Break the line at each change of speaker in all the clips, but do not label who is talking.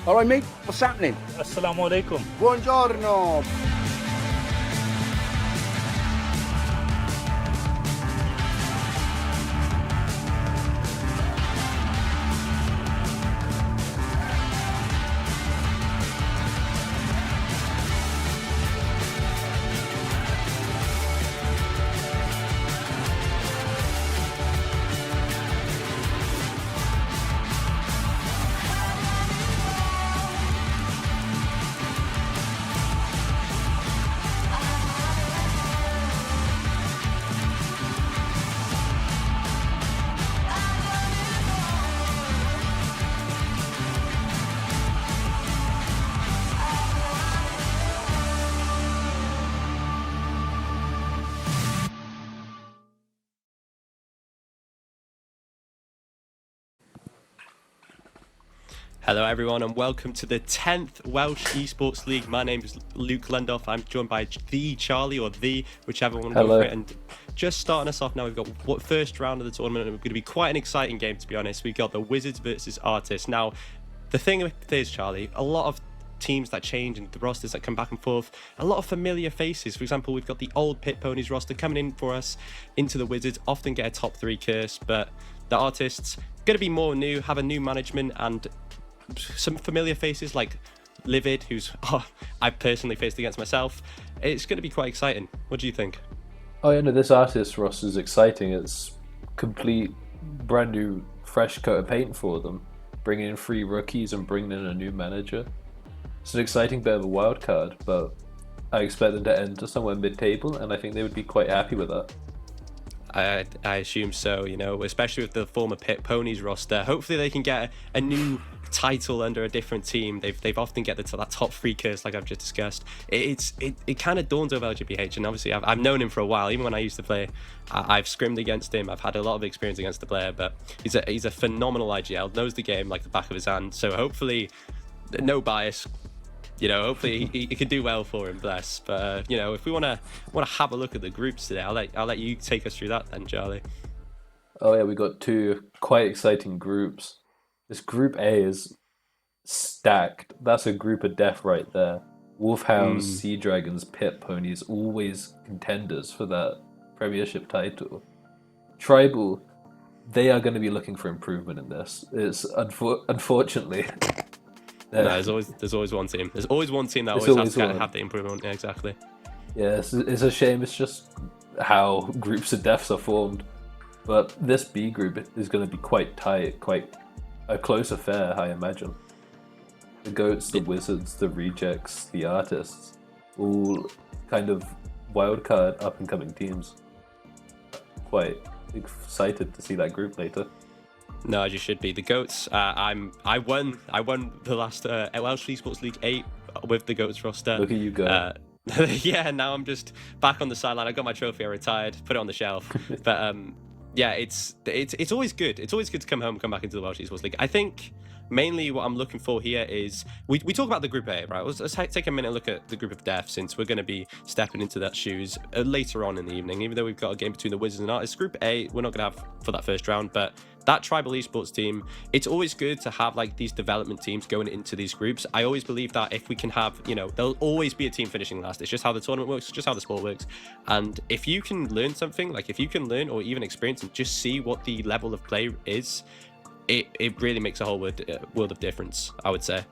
All right, mate, what's happening?
Assalamu alaikum.
Buongiorno.
Hello everyone and welcome to the 10th Welsh Esports League. My name is Luke Lendoth. I'm joined by the Charlie, or the, whichever one goes for it. And just starting us off now, we've got what first round of the tournament, and it's going to be quite an exciting game, to be honest. We've got the Wizards versus Artists. Now, the thing with this, Charlie, a lot of teams that change and the rosters that come back and forth, a lot of familiar faces. For example, we've got the old Pit Ponies roster coming in for us into the Wizards, often get a top 3 curse, but the Artists going to be more new, have a new management, and some familiar faces like Livid, who's I've personally faced against myself. It's going to be quite exciting. What do you think?
Oh yeah, no, this Artist roster is exciting. It's complete, brand new, fresh coat of paint for them. Bringing in 3 rookies and bringing in a new manager. It's an exciting bit of a wild card, but I expect them to enter somewhere mid-table, and I think they would be quite happy with that.
I assume so, you know, especially with the former Pit Ponies roster. Hopefully they can get a new title under a different team. They've often get to that top 3 curse, like I've just discussed. It kind of dawns over LGBH, and obviously I've known him for a while. Even when I used to play, I've scrimmed against him. I've had a lot of experience against the player, but he's a phenomenal IGL, knows the game like the back of his hand. So hopefully, no bias. You know, hopefully he can do well for him, bless. But you know, if we want to have a look at the groups today, I'll let you take us through that then, Charlie.
Oh yeah, we got 2 quite exciting groups. This Group A is stacked. That's a group of death right there. Wolfhounds, Sea Dragons, Pit Ponies, always contenders for that Premiership title. Tribal, they are going to be looking for improvement in this. It's unfortunately.
No, there's always one team. There's always one team that always has to have the improvement. Yeah, exactly.
Yeah, it's a shame. It's just how groups of deaths are formed. But this B group is going to be quite tight, quite a close affair, I imagine. The Goats, the Wizards, the Rejects, the Artists, all kind of wildcard up-and-coming teams. Quite excited to see that group later.
No, as you should be. The Goats. I won the last Welsh Esports League 8 with the Goats roster.
Look at you go.
Yeah, now I'm just back on the sideline. I got my trophy. I retired. Put it on the shelf. But yeah, it's always good. It's always good to come home and come back into the Welsh Esports League. I think mainly what I'm looking for here is we talk about the Group A, right? Let's take a minute and look at the Group of Death, since we're going to be stepping into that shoes later on in the evening. Even though we've got a game between the Wizards and Artists, Group A we're not going to have for that first round, but that Tribal Esports team, it's always good to have like these development teams going into these groups. I always believe that if we can have, you know, there'll always be a team finishing last. It's just how the tournament works, it's just how the sport works. And if you can learn something, like if you can learn or even experience and just see what the level of play is, it really makes a whole world of difference, I would say.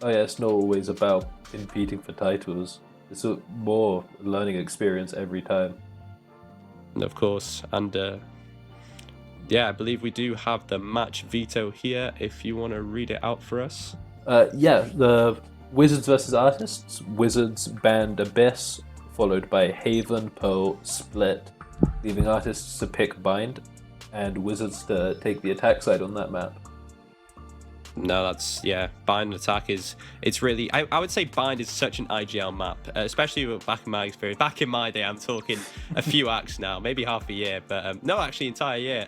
Oh yeah, it's not always about competing for titles. It's a more learning experience every time.
And of course, and yeah, I believe we do have the match veto here, if you want to read it out for us.
Yeah, the Wizards versus Artists. Wizards banned Abyss, followed by Haven, Pearl, Split, leaving Artists to pick Bind, and Wizards to take the attack side on that map.
No, that's, yeah, Bind attack it's really, I would say Bind is such an IGL map, especially back in my experience. Back in my day, I'm talking a few acts now, maybe half a year, but no, actually entire year.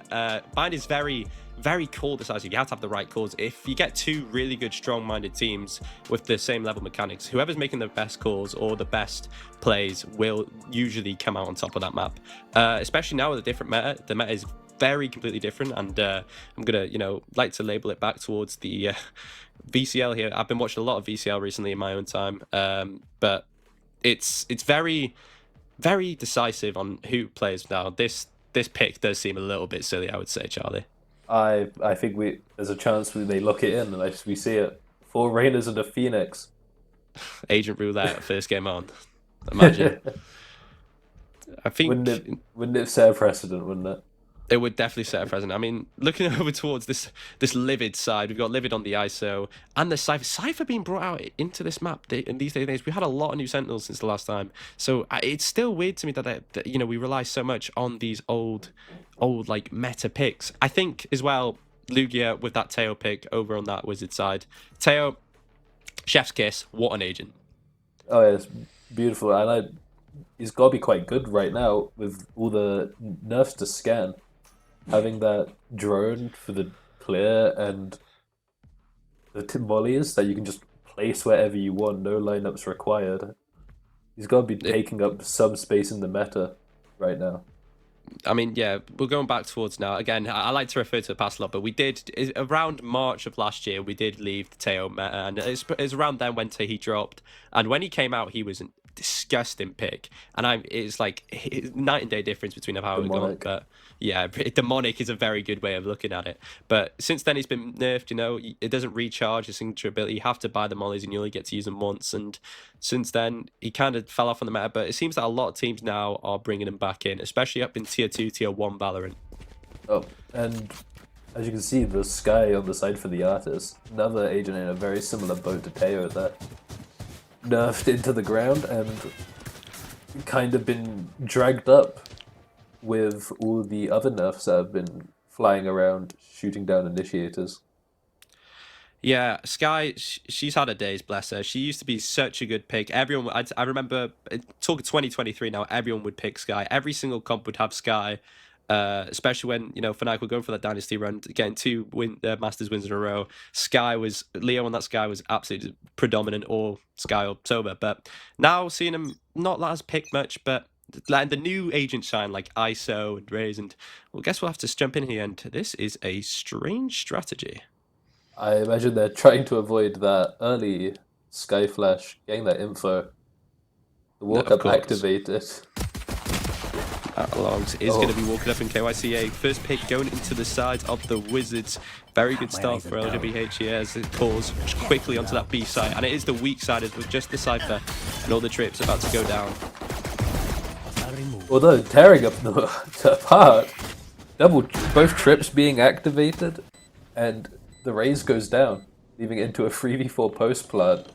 Bind is very, very core decisive. You have to have the right calls. If you get 2 really good, strong-minded teams with the same level mechanics, whoever's making the best calls or the best plays will usually come out on top of that map. Especially now with a different meta. The meta is very completely different, and I'm gonna, you know, like to label it back towards the VCL here. I've been watching a lot of VCL recently in my own time, but it's very, very decisive on who plays now. This pick does seem a little bit silly, I would say, Charlie.
I think there's a chance they look it in and we see it. 4 Rainers and a Phoenix.
Agent roulette, first game on. Imagine. I think
wouldn't it set a precedent, wouldn't it?
It would definitely set a precedent. I mean, looking over towards this Livid side, we've got Livid on the ISO and the Cypher. Cypher being brought out into this map in these days. We had a lot of new Sentinels since the last time, so it's still weird to me that you know, we rely so much on these old like meta picks. I think as well, Lugia with that Teo pick over on that Wizard side. Teo, chef's kiss. What an agent!
Oh yeah, it's beautiful, and he's got to be quite good right now with all the nerfs to scan. Having that drone for the clear and the mollies that you can just place wherever you want, no lineups required. He's got to be taking up some space in the meta right now. I
mean, yeah, we're going back towards now. Again, I like to refer to the past a lot, but we did, around March of last year, we did leave the Teo meta, and it's around then when he dropped. And when he came out, he was a disgusting pick. And it's like night and day difference between how it gone. But yeah, demonic is a very good way of looking at it. But since then, he's been nerfed, you know, it doesn't recharge his signature ability. You have to buy the mollies and you only get to use them once. And since then, he kind of fell off on the meta, but it seems that a lot of teams now are bringing him back in, especially up in Tier 2, Tier 1 Valorant.
Oh, and as you can see, the Sky on the side for the artist, another agent in a very similar boat to Teo that nerfed into the ground and kind of been dragged up with all the other nerfs that have been flying around, shooting down initiators.
Yeah, Sky, she's had her days, bless her. She used to be such a good pick. Everyone, I remember, talking 2023 now, everyone would pick Sky. Every single comp would have Sky, especially when, you know, Fnatic were going for that Dynasty run, getting 2 Masters wins in a row. Leo on that Sky was absolutely predominant, or Sky or Sober. But now seeing him not as picked much, but like the new agent shine like ISO and Raze, and well, guess we'll have to jump in here, and this is a strange strategy.
I imagine they're trying to avoid that early Sky Flash, getting that info. The walk-up activated.
Logs is going to be walking up in KYCA. First pick going into the sides of the Wizards. Very good start for LWH here as it pulls quickly onto that B side. And it is the weak side with just the Cypher and all the trips about to go down.
Although tearing up apart, both trips being activated, and the Raze goes down, leaving it into a 3v4 post plant.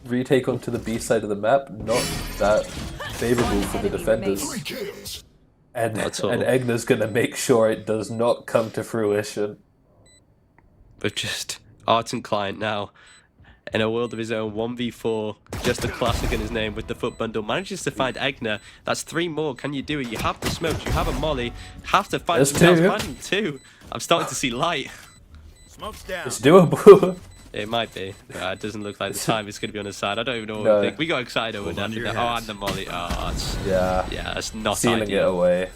Retake onto the B side of the map, not that favorable for the defenders. And Egner's gonna make sure it does not come to fruition.
But just Art and Client now, in a world of his own, 1v4, just a classic in his name with the foot bundle, manages to find Egner. That's 3 more. Can you do it? You have the smokes, you have a molly, have to find something else. Finding 2. I'm starting to see light.
Smoke's down.
It's doable.
It might be. It doesn't look like the time it's going to be on his side. I don't even know what we think. We got excited over that. Oh, and the molly. Oh,
yeah,
that's not
sealing
ideal.
It away.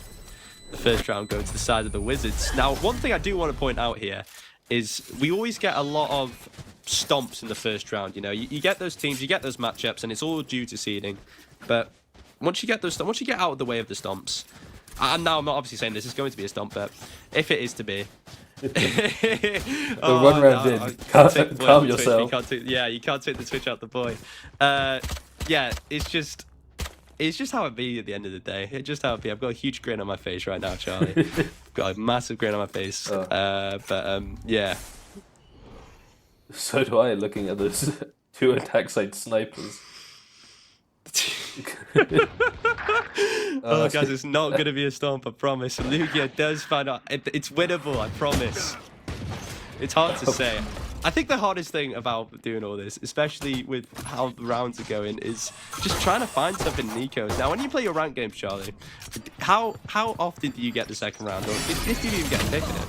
The first round going to the side of the Wizards. Now, one thing I do want to point out here is we always get a lot of stomps in the first round. You know, you get those teams, you get those matchups, and it's all due to seeding. But once you get out of the way of the stomps, and now I'm not obviously saying this is going to be a stomp, but if it is to be,
the one round in. Calm yourself.
You can't take the switch out the boy. Yeah, it's just how it be at the end of the day. It's just how it be. I've got a huge grin on my face right now, Charlie. Got a massive grin on my face. Yeah.
So do I, looking at those 2 attack side snipers.
Oh, guys, it's not going to be a stomp, I promise. Lugia does find out. It's winnable, I promise. It's hard to say. I think the hardest thing about doing all this, especially with how the rounds are going, is just trying to find something in Ecos. Now, when you play your ranked games, Charlie, how often do you get the second round? Or if you even get a pick in it?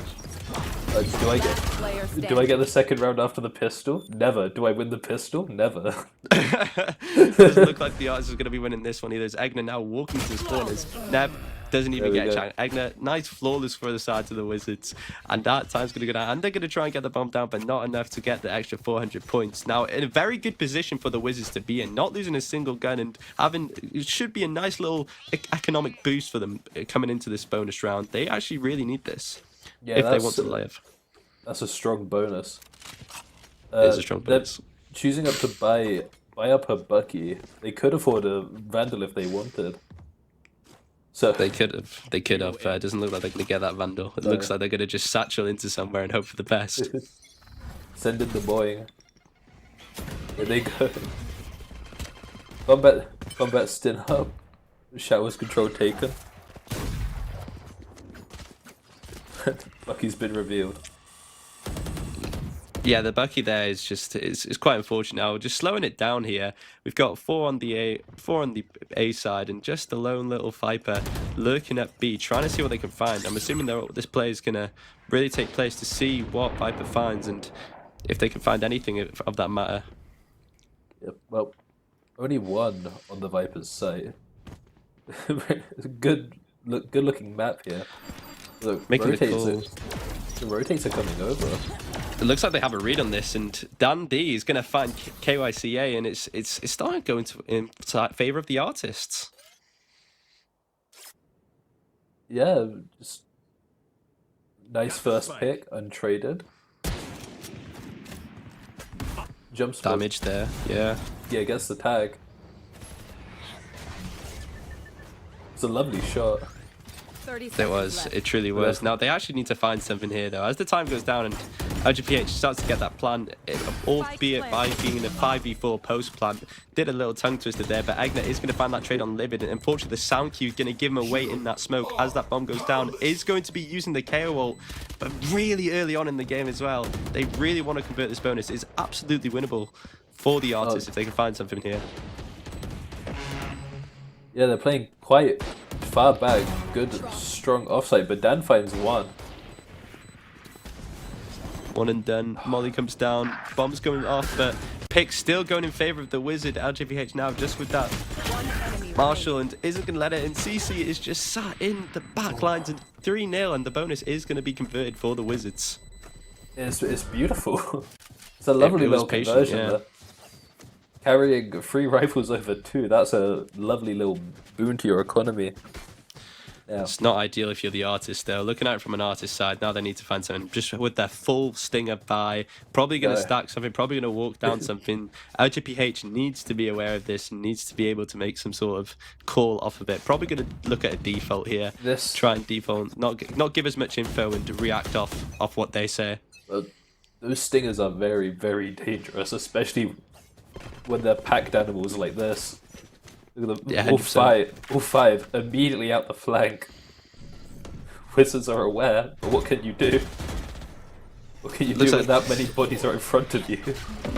Do I get the second round after the pistol? Never. Do I win the pistol? Never.
Doesn't look like the artist is going to be winning this one either. Egner now walking to his corners. Neb Doesn't even
There we
get a chance. Egner, nice flawless for the side to the Wizards. And that time's going to go down. And they're going to try and get the bomb down, but not enough to get the extra 400 points. Now, in a very good position for the Wizards to be in. Not losing a single gun and having... It should be a nice little economic boost for them coming into this bonus round. They actually really need this if they want to live.
That's a strong bonus.
It's a strong bonus.
Choosing up to buy up a Bucky. They could afford a Vandal if they wanted. So
They could have. They could have. It doesn't look like they're going to get that Vandal. It looks like they're going to just satchel into somewhere and hope for the best.
Send in the Boeing. There they go. Combat stint up. Showers control taken. Bucky's been revealed.
Yeah, the Bucky there is just it's quite unfortunate now. Just slowing it down here. We've got four on the A side, and just a lone little Viper lurking at B, trying to see what they can find. I'm assuming this play is gonna really take place to see what Viper finds and if they can find anything of that matter.
Yep. Well, only one on the Viper's site. It's a good looking map here. Look,
Making the call.
The rotates are coming over.
It looks like they have a read on this, and Dan D is going to find KYCA, and it's starting to go in favor of the artists.
Yeah, just nice first pick, untraded. Jumps
Damage there, yeah.
Yeah, gets the tag. It's a lovely shot.
It was. It truly was. Now, they actually need to find something here, though. As the time goes down and LGPH starts to get that plan, albeit by being in a 5v4 post plan, did a little tongue twister there, but Egner is going to find that trade on Livid, and unfortunately the sound cue is going to give him away in that smoke as that bomb goes down. Is going to be using the KO ult, but really early on in the game as well. They really want to convert this bonus. It's absolutely winnable for the artists if they can find something here.
Yeah, they're playing quite far back. Good, strong offside, but Dan finds one.
One and done. Molly comes down. Bomb's going off, but pick's still going in favor of the Wizard. LGPH now just with that Marshall and isn't going to let it in. CC is just sat in the back lines and 3-0, and the bonus is going to be converted for the Wizards.
It's beautiful. It's a lovely little conversion there. Carrying 3 rifles over 2, that's a lovely little boon to your economy. Yeah.
It's not ideal if you're the artist, though. Looking at it from an artist side, now they need to find something. Just with their full stinger buy, probably going to stack something, probably going to walk down something. LGPH needs to be aware of this and needs to be able to make some sort of call off of it. Probably going to look at a default here. Try and default, not give as much info and react off what they say.
Those stingers are very, very dangerous, especially when they're packed animals like this. Look at them,
Yeah,
all five immediately out the flank. Wizards are aware, but what can you do? What can you do when that many bodies are in front of you?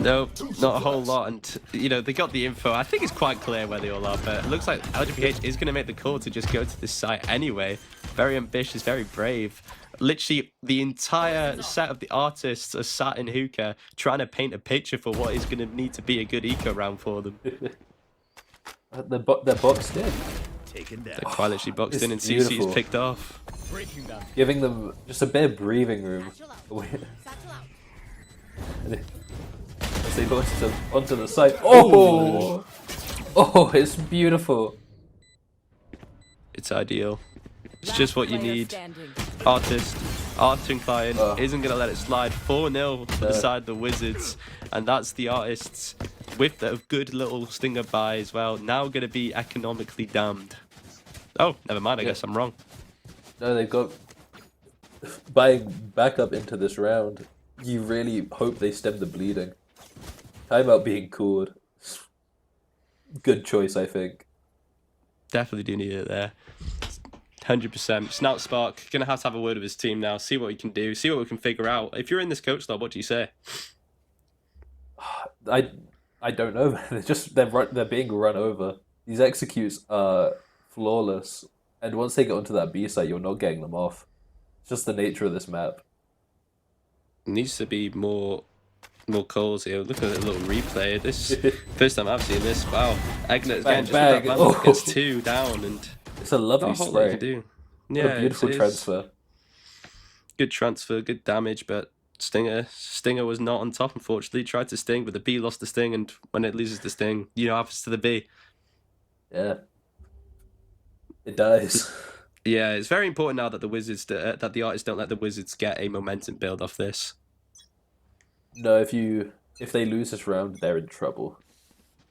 No, not a whole lot, and you know, they got the info. I think it's quite clear where they all are, but it looks like LGPH is going to make the call to just go to this site anyway. Very ambitious, very brave. Literally, the entire set of the artists are sat in hookah trying to paint a picture for what is going to need to be a good eco round for them.
They're boxed in.
They're quite literally boxed in, and CC's picked off.
Giving them just a bit of breathing room. As they launch onto the site. Oh! Oh, it's beautiful.
It's ideal. It's just what you need. Arting client isn't going to let it slide. 4-0 for the side of the Wizards. And that's the artists with a good little stinger buy as well. Now going to be economically damned. Oh, never mind. I guess I'm wrong.
No, they've got... Buying back up into this round, you really hope they stem the bleeding. Timeout being called. Good choice, I think.
Definitely do need it there. 100%. Snout Spark gonna have a word with his team now. See what he can do. See what we can figure out. If you're in this coach lab, what do you say?
I don't know. They're being run over. These executes are flawless, and once they get onto that B site, you're not getting them off. It's just the nature of this map.
It needs to be more calls here. Look at the little replay. This first time I've seen this. Wow, Egner again just with that vandal gets 2 down, and
It's a lovely
Not a whole lot you can
spray.
do.
What
Yeah,
a beautiful
it's
transfer.
good transfer, good damage, but Stinger was not on top, unfortunately. Tried to sting, but the B lost the sting, and when it loses the sting, you know what happens to the B.
Yeah. It dies.
Yeah, it's very important now that the Wizards, that the artists don't let the Wizards get a momentum build off this.
No, if they lose this round, they're in trouble.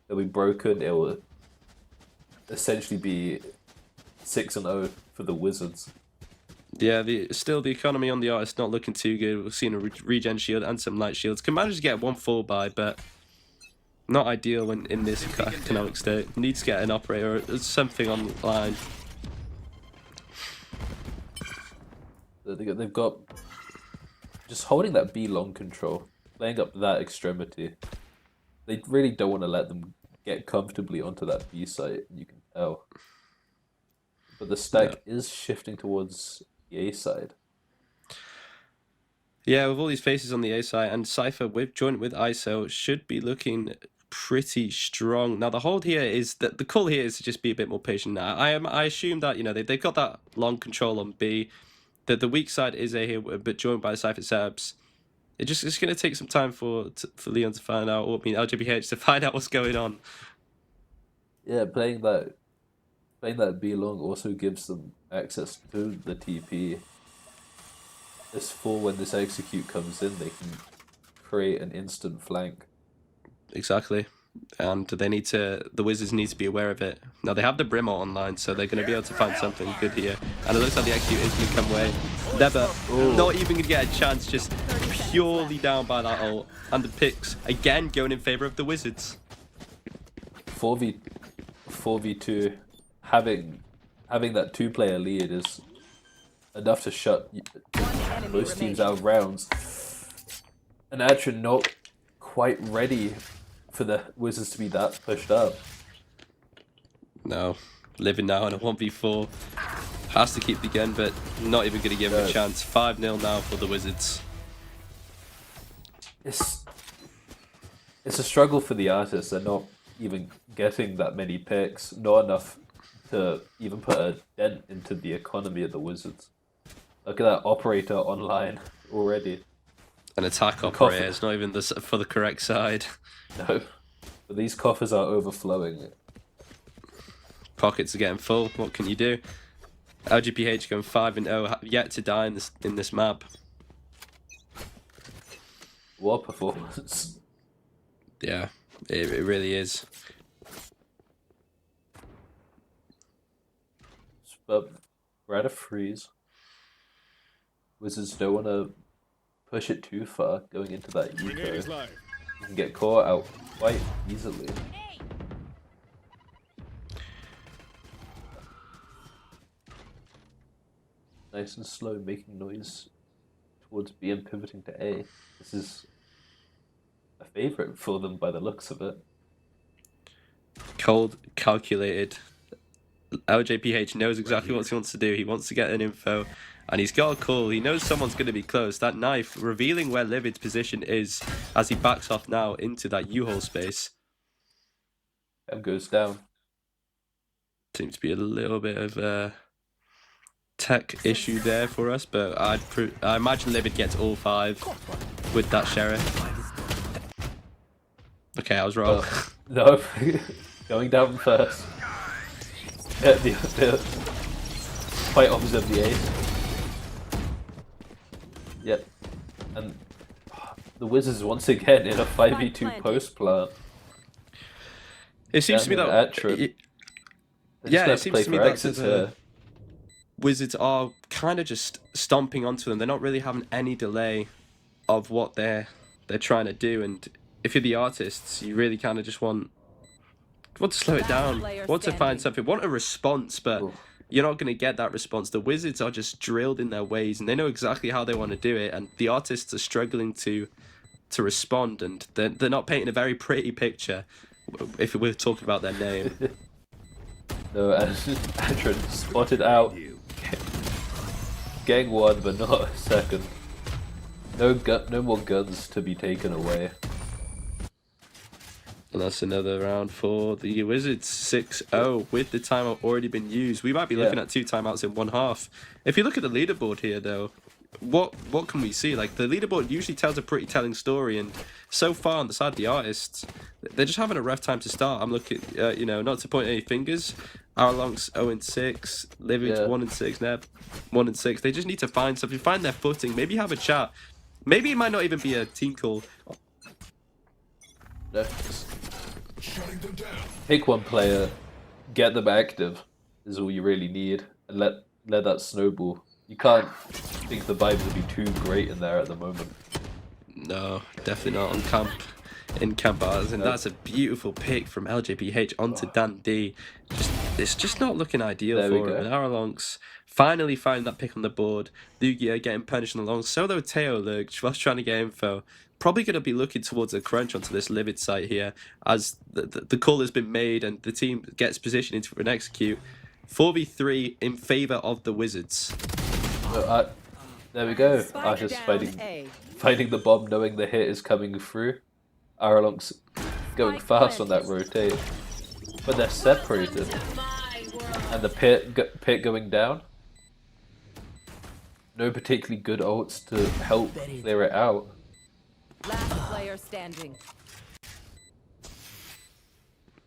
They'll be broken. It will essentially be 6-0 for the Wizards.
Yeah, still the economy on the artist not looking too good. We've seen a regen shield and some light shields. Can manage to get 1 4 but not ideal when in this economic state. Needs to get an operator or something online.
They've got just holding that B long control, playing up that extremity. They really don't want to let them get comfortably onto that B site. You can tell, but the stack is shifting towards the A side.
Yeah, with all these faces on the A side and Cypher with joint with ISO should be looking pretty strong. Now the hold here is that the call here is to just be a bit more patient. Now I assume that they've got that long control on B. That the weak side is A here, but joined by the Cypher setups. It's going to take some time for Leon to find out, or I mean LGBH to find out what's going on.
Yeah, playing that B long also gives them access to the TP. This for when this execute comes in, they can create an instant flank.
Exactly. And the Wizards need to be aware of it. Now they have the Brimmer online, so they're going to be able to find something good here. And it looks like the execute is going to come away. Never, not even going to get a chance, just purely down by that ult. And the picks, again, going in favor of the Wizards.
4v2, having that 2-player lead is enough to shut most teams out of rounds. And Atron not quite ready for the Wizards to be that pushed up.
No, living now in a 1v4. Has to keep the gun, but not even going to give him a chance. 5-0 now for the Wizards.
It's a struggle for the artists. They're not even getting that many picks. Not enough to even put a dent into the economy of the Wizards. Look at that operator online already.
An attack operator, it's not even for the correct side.
No, but these coffers are overflowing.
Pockets are getting full. What can you do? LGPH going 5-0, yet to die in this map.
What performance!
Yeah, it really is.
But we're at a freeze. Wizards don't want to push it too far going into that eco. You can get caught out quite easily. Nice and slow, making noise towards B and pivoting to A. This is a favourite for them by the looks of it.
Cold, calculated. LJPH knows exactly what he wants to do. He wants to get an info. And he's got a call. He knows someone's going to be close. That knife revealing where Livid's position is as he backs off now into that U-hole space.
M goes down.
Seems to be a little bit of a tech issue there for us, but I imagine Livid gets all 5 with that Sheriff. Okay, I was wrong.
No, going down first. The quite opposite of the ace. Yep. And the Wizards once again in a 5v2 post plant.
It seems to me that it seems to me that the Wizards are kind of just stomping onto them. They're not really having any delay of what they're trying to do. And if you're the artists, you really kind of just want to slow it down, want to find something, want a response, but you're not going to get that response. The Wizards are just drilled in their ways, and they know exactly how they want to do it, and the artists are struggling to respond, and they're not painting a very pretty picture if we're talking about their name.
No, Adrian spotted out. Getting one, but not a second. No more guns to be taken away.
And that's another round for the Wizards. 6-0 with the timeout already been used. We might be looking at 2 timeouts in one half. If you look at the leaderboard here, though, what can we see? Like, the leaderboard usually tells a pretty telling story, and so far on the side of the artists, they're just having a rough time to start. I'm looking, you know, not to point any fingers. Arlong's 0-6, Livid's 1-6, Neb 1-6. They just need to find something, find their footing, maybe have a chat. Maybe it might not even be a team call.
No. Pick one player, get them active is all you really need, and let that snowball. You can't think the vibes would be too great in there at the moment.
No, definitely not on camp. In camp bars, and that's a beautiful pick from LJPH onto Dan D. It's just not looking ideal for him. And Aralonks finally finding that pick on the board. Lugia getting punished along. So though Teo Lurch was trying to get info. Probably going to be looking towards a crunch onto this Livid site here, as the call has been made and the team gets positioned into an execute. 4v3 in favor of the Wizards.
There we go. Asha's fighting the bomb, knowing the hit is coming through. Aralong's going fast on that rotate, but they're separated, and the pit going down. No particularly good ults to help clear it out.
Last player standing.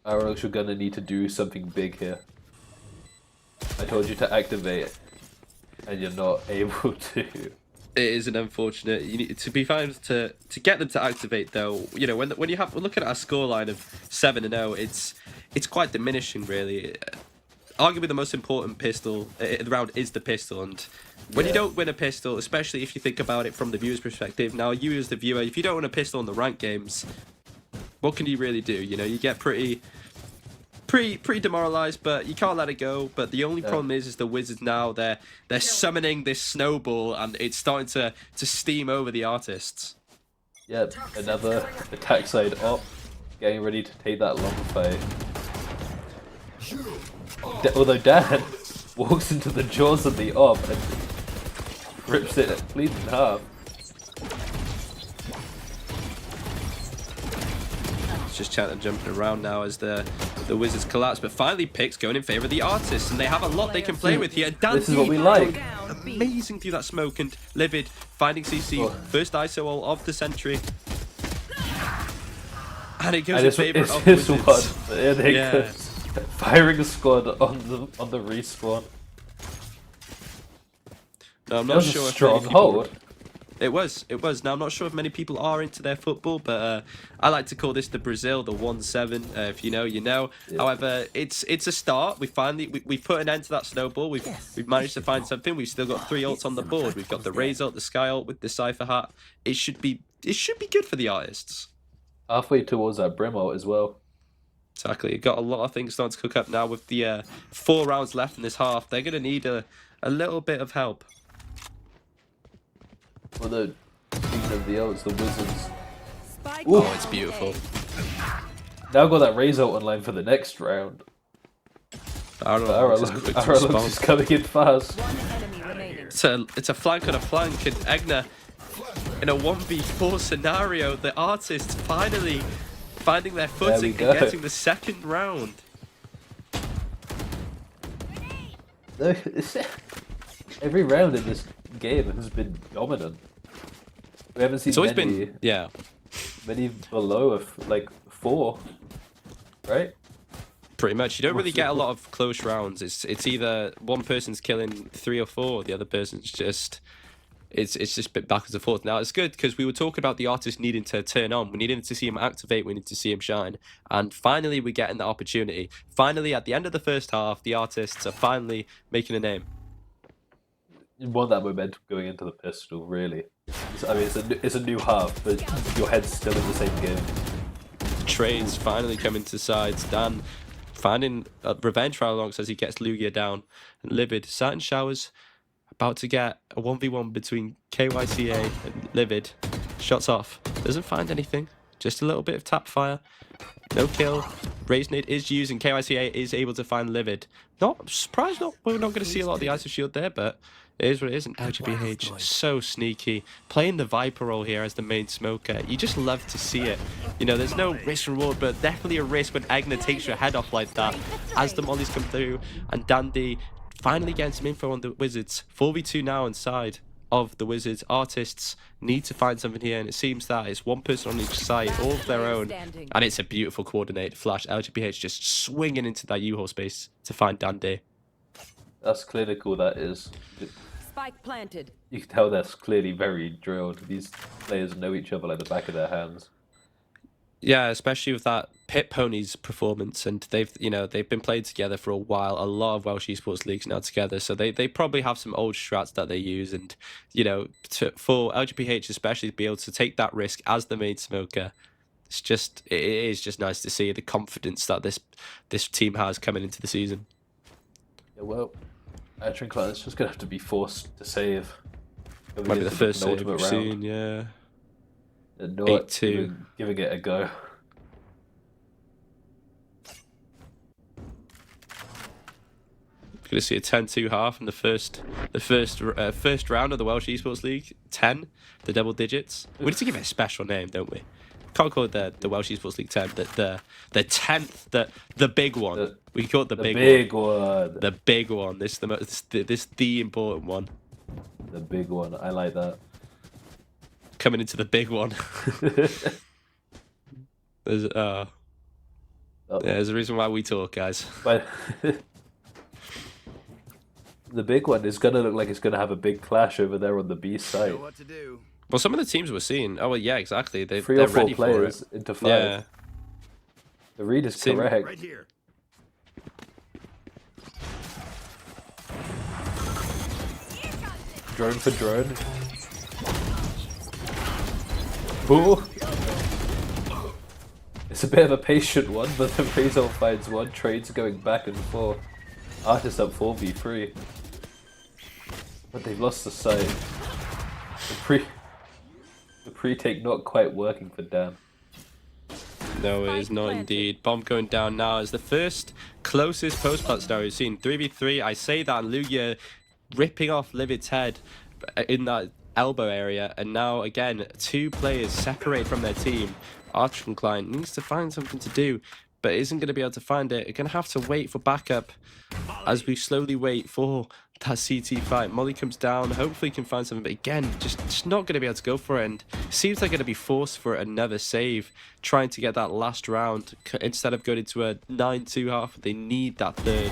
Aralong's are gonna need to do something big here. I told you to activate, and you're not able to.
It is an unfortunate. You need to be fine to get them to activate, though. You know, when you have looking at a scoreline of 7-0, it's quite diminishing, really. Arguably, the most important pistol in the round is the pistol, and when you don't win a pistol, especially if you think about it from the viewer's perspective. Now, you as the viewer, if you don't win a pistol in the ranked games, what can you really do? You know, you get pretty demoralized, but you can't let it go. But the only problem is the Wizards now, they're summoning this snowball, and it's starting to steam over the artists.
Yep, another attack side up, getting ready to take that long fight. Although Dan walks into the jaws of the op and rips it clean in half.
Just chatting, jumping around now as the Wizards collapse, but finally picks going in favor of the artists, and they have a lot they can play with here.
This is what we like.
Amazing through that smoke, and Livid finding CC, first ISO all of the century, and it goes in favor of the Wizards.
There it goes. Firing a squad on the respawn.
No, I'm not sure.
A strong hold.
It was. Now, I'm not sure if many people are into their football, but I like to call this the Brazil, the 1-7. If you know, you know. Yeah. However, it's a start. We've put an end to that snowball. We've managed to find something. We've still got 3 ults on the board. We've got the Raze ult, the Sky ult with the Cypher hat. It should be good for the artists.
Halfway towards that Brim ult as well.
Exactly. Got a lot of things starting to cook up now with the 4 rounds left in this half. They're going to need a little bit of help.
Although, speaking of the ults, the Wizards.
Oh, it's beautiful.
Now got that Raze ult online for the next round. Aralong's is coming in fast.
It's a flank on a flank, and Egner in a 1v4 scenario. The artists finally finding their footing and getting the second round.
Every round in this game has been dominant. We haven't seen many below like 4, right?
Pretty much. You don't really get a lot of close rounds. It's either one person's killing 3 or 4, or the other person's just it's just a bit backwards and forth. Now it's good because we were talking about the artist needing to turn on. We needed to see him activate. We need to see him shine. And finally, we're getting that opportunity. Finally, at the end of the first half, the artists are finally making a name.
You want that momentum going into the pistol, really. I mean, it's a new half, but your head's still in the same game.
Trades finally coming to sides. Dan finding revenge for Aralonks as he gets Lugia down. And Livid, Satin Showers, about to get a 1v1 between KYCA and Livid. Shots off. Doesn't find anything. Just a little bit of tap fire. No kill. Raise nade is used, and KYCA is able to find Livid. Not surprised, we're not going to see a lot of the Ice Shield there, but it is what it is. And LGBH, so sneaky. Playing the Viper role here as the main smoker. You just love to see it. You know, there's no risk reward, but definitely a risk when Egner takes your head off like that. As the mollies come through, and Dandy finally getting some info on the Wizards. 4v2 now inside of the Wizards. Artists need to find something here, and it seems that it's one person on each side, all of their own, and it's a beautiful coordinated flash. LGBH just swinging into that U-hole space to find Dandy.
That's clinical, that is.
Spike planted.
You can tell that's clearly very drilled. These players know each other like the back of their hands.
Yeah, especially with that Pit Ponies performance, and they've been playing together for a while. A lot of Welsh Esports leagues now together, so they probably have some old strats that they use, and for LGPH especially to be able to take that risk as the main smoker, it is just nice to see the confidence that this team has coming into the season.
Yeah, well, Atrin Clan is just gonna have to be forced to save.
Might be the first save we've seen, yeah.
Not
8-2.
Giving it a go.
We're going to see a 10-2 half in the first round of the Welsh Esports League. 10, the double digits. We need to give it a special name, don't we? Can't call it the Welsh Esports League 10, the 10th, the big one. We can call it the big one. The big one. This is the important one.
The big one. I like that.
Coming into the big one. There's a reason why we talk, guys.
But the big one is gonna look like it's gonna have a big clash over there on the B side.
What to do.
Well, some of the teams we're seeing. Oh, well, yeah, exactly. They're
3 or 4
ready
players
for it.
into 5.
Yeah.
The read is correct.
Right here.
Drone for drone. Ooh. It's a bit of a patient one, but the Razor finds one. Trades going back and forth. Artist up 4v3. But they've lost the sight. The pre-take not quite working for Dan.
No, it is not indeed. Bomb going down now as the first closest post-plant scenario we've seen. 3v3, I say that, and Lugia ripping off Livid's head in that elbow area, and now again 2 players separate from their team. Archer Klein needs to find something to do, but isn't going to be able to find it. We're going to have to wait for backup as we slowly wait for that CT fight. Molly comes down, hopefully can find something, but again, just not going to be able to go for it, and seems like going to be forced for another save, trying to get that last round instead of going into a 9-2 half. They need that third.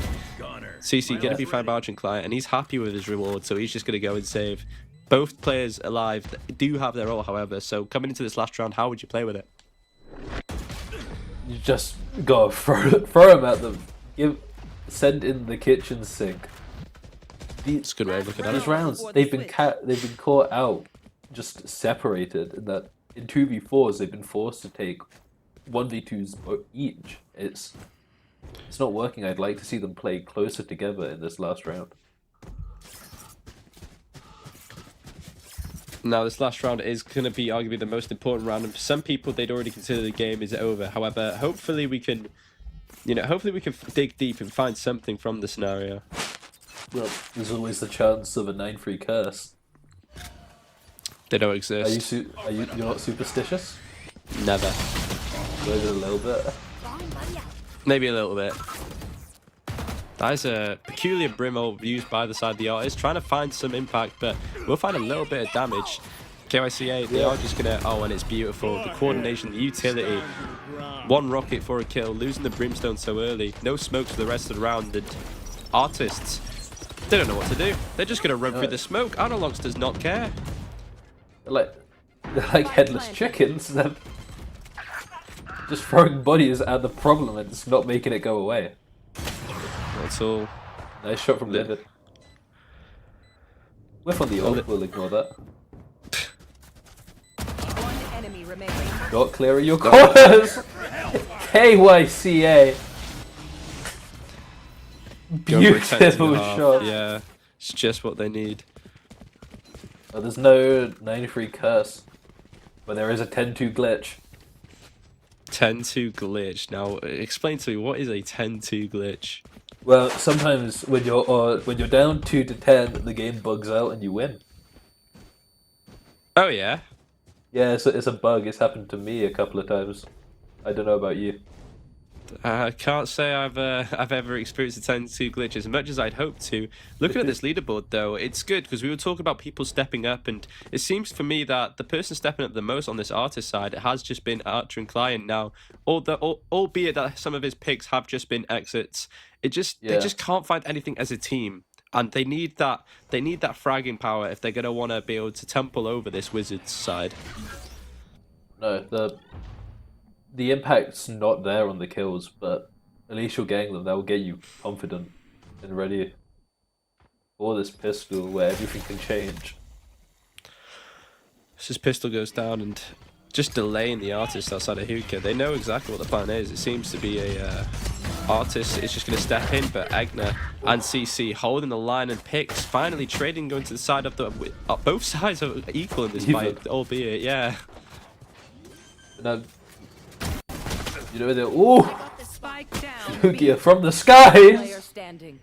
CC going to be found by Archer Klein, and he's happy with his reward, so he's just going to go and save. Both players alive do have their ult, however, so coming into this last round, how would you play with it?
You just gotta throw them at them. Send in the kitchen sink.
It's a good way of looking at it.
These rounds, they've been caught out, just separated, in that in 2v4s they've been forced to take 1v2s each. It's not working. I'd like to see them play closer together in this last round.
Now, this last round is going to be arguably the most important round, and for some people, they'd already consider the game is over. However, hopefully we can dig deep and find something from the scenario.
Well, there's always the chance of a 9-3 curse.
They don't exist.
You're not superstitious?
Never.
Maybe a little bit.
Maybe a little bit. That is a peculiar brim ult used by the side of the artist, trying to find some impact, but we'll find a little bit of damage. KYCA, they are just gonna, and it's beautiful. The coordination, the utility. 1 rocket for a kill, losing the brimstone so early. No smokes for the rest of the round, and artists, they don't know what to do. They're just gonna run through the smoke. Analogs does not care.
They're like headless chickens. They're just throwing bodies at the problem and it's not making it go away.
That's all.
Nice shot from David. Whiff on the ult, we'll ignore that.
One enemy remaining.
Not clearing your corners! KYCA! Beautiful shot.
Yeah, it's just what they need.
Oh, there's no 9-3 curse, but there is a 10-2 glitch.
10-2 glitch. Now, explain to me, what is a 10-2 glitch?
Well, sometimes when you're down 2-10, the game bugs out and you win.
Oh, yeah?
Yeah, it's a bug. It's happened to me a couple of times. I don't know about you.
I can't say I've ever experienced a 10-2 glitch as much as I'd hoped to. Looking at this leaderboard, though, it's good because we were talking about people stepping up, and it seems for me that the person stepping up the most on this artist side has just been Archer and Client now. Albeit that some of his picks have just been exits, they just can't find anything as a team, and they need that fragging power if they're gonna want to be able to temple over this Wizards side.
No, the impact's not there on the kills, but at least you're getting them. That will get you confident and ready for this pistol where everything can change.
So this pistol goes down and just delaying the artist outside of hookah. They know exactly what the plan is. It seems to be a artist is just going to step in, but Egner and CC holding the line and picks, finally trading, going to the side of the... both sides are equal in this fight, albeit, yeah.
Now, you know, they're... Ooh! Lugia from the
Player
skies!
standing.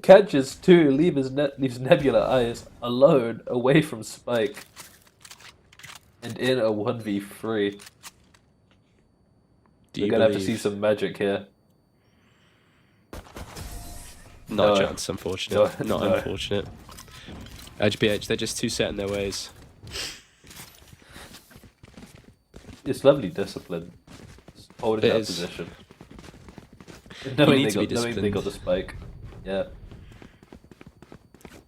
Catches two, leaves Nebula Eyes alone, away from Spike. And in a 1v3. We're gonna have to see some magic here.
Not a chance, unfortunate. Unfortunate. HBH, they're just too set in their ways.
It's lovely discipline. Just holding that position. Knowing they got the spike. Yeah.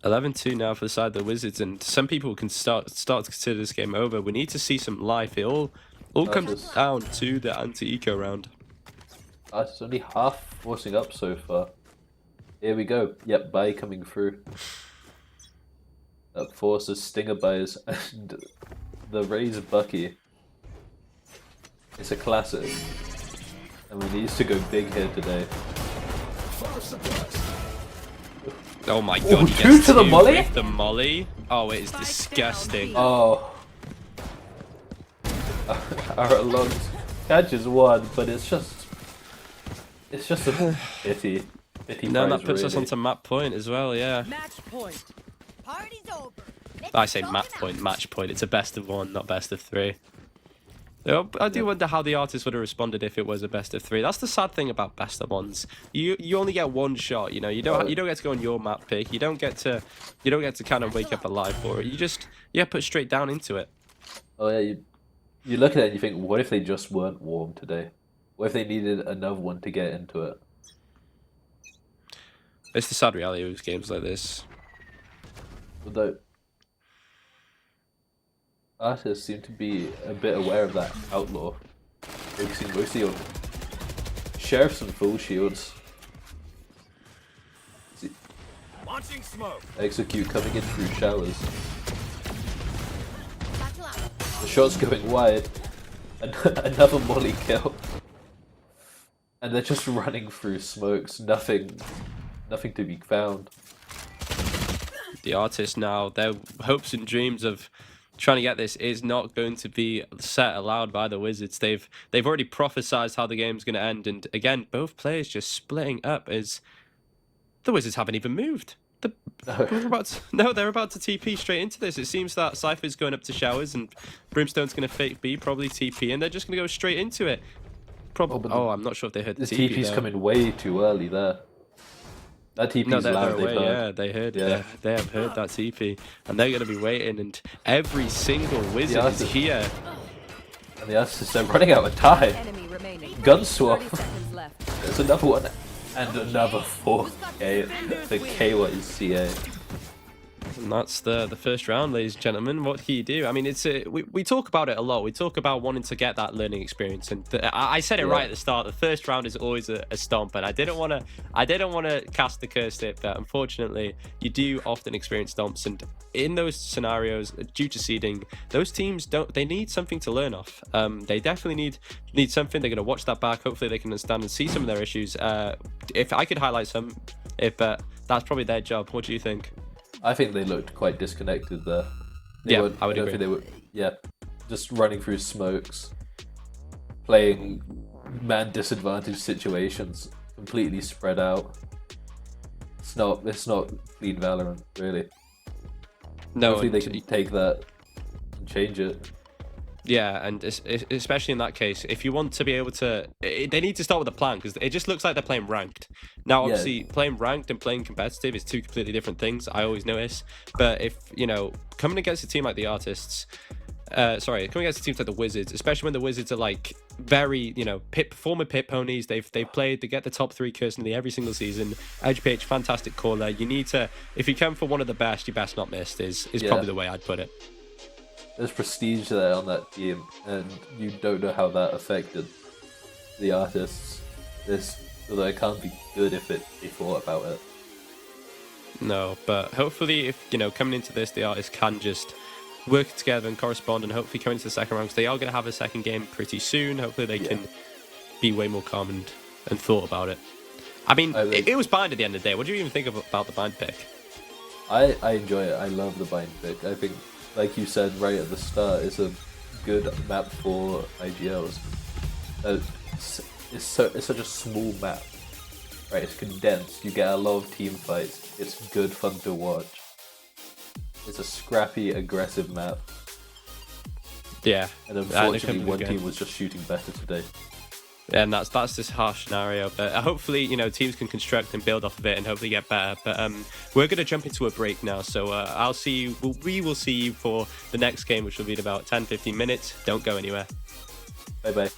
11-2 now for the side of the Wizards, and some people can start to consider this game over. We need to see some life. It all comes down to the anti-eco round.
It's only half forcing up so far. Here we go. Yep, buy coming through. That forces Stinger buys and the Raise Bucky. It's a classic. And we need to go big here today.
Oh my god, he
two
gets
to the molly?
With the molly? Oh, it is disgusting.
Oh. Our lungs catches one, but it's just a pity.
No, that puts us onto map point as well, yeah.
Match point.
Party's over.
I say match point. It's a best of one, not best of three. I do wonder how the artist would have responded if it was a best of three. That's the sad thing about best of ones. You only get one shot. You know, you don't get to go on your map pick. You don't get to kind of wake up alive for it. You just put straight down into it.
Oh yeah, you look at it and you think, what if they just weren't warm today? What if they needed another one to get into it?
It's the sad reality of games like this.
Although artists seem to be a bit aware of that outlaw, focusing mostly on sheriffs and full shields.
Launching smoke.
Execute coming in through showers. The shot's going wide. Another molly kill. And they're just running through smokes. Nothing to be found.
The artists now, their hopes and dreams of trying to get this is not going to be set aloud by the Wizards. They've already prophesized how the game's going to end, and again, both players just splitting up as the Wizards haven't even moved. They're about to TP straight into this. It seems that Cypher's going up to showers and Brimstone's going to fake B, probably TP, and they're just going to go straight into it. I'm not sure if they heard the TP.
TP's coming way too early there. That TP's loud.
They heard. Yeah. They have heard that TP, and they're going to be waiting. And every single Wizard is here.
And the Artists are running out of time. Gun swap. There's another one, and another 4K. The KY is CA.
And that's the first round, ladies and gentlemen. What can you do? I mean, it's we talk about it a lot. We talk about wanting to get that learning experience, and I said it right at the start. The first round is always a stomp, and I didn't want to cast the curse tip, but unfortunately, you do often experience stomps, and in those scenarios, due to seeding, those teams they need something to learn off. They definitely need something. They're going to watch that back. Hopefully, they can understand and see some of their issues. If I could highlight some, that's probably their job. What do you think?
I think they looked quite disconnected there.
I would agree.
Think they were, just running through smokes. playing man disadvantaged situations completely spread out. It's not clean Valorant, really.
No,
Hopefully they
and
can take that and change it.
yeah, and especially in that case, if you want to be able to, they need to start with a plan, because it just looks like they're playing ranked. Now,
Yeah.
obviously, playing ranked and playing competitive is two completely different things. I always notice. But if coming against a team like the Artists, coming against teams like the Wizards, especially when the Wizards are like very, former pit ponies. They get the top 3 personally every single season. HPH, fantastic caller. You need to, if you come for one of the best, you best not miss. Is probably the way I'd put it.
There's prestige there on that team, and you don't know how that affected the Artists. Although it can't be good if they thought about it.
No, but hopefully, if coming into this, the Artists can just work together and correspond, and hopefully coming into the second round, because they are going to have a second game pretty soon. Hopefully they can be way more calm and thought about it. I mean, it was bind at the end of the day. What do you even think about the bind pick?
I enjoy it. I love the bind pick. I think, like you said right at the start, it's a good map for IGLs. It's such a small map. Right, it's condensed. You get a lot of team fights. It's good fun to watch. It's a scrappy, aggressive map.
Yeah.
And unfortunately, one team was just shooting better today.
Yeah, and that's this harsh scenario. But hopefully, teams can construct and build off of it and hopefully get better. But we're going to jump into a break now. So I'll see you. We will see you for the next game, which will be in about 10-15 minutes. Don't go anywhere.
Bye-bye.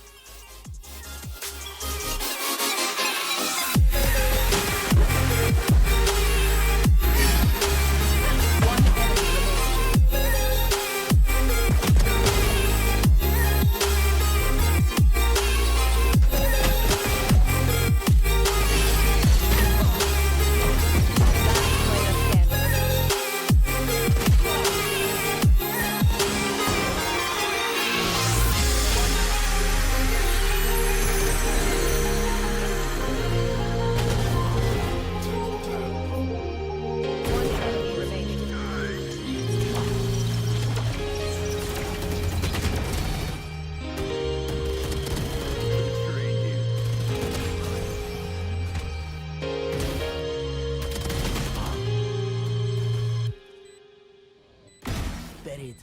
Buried.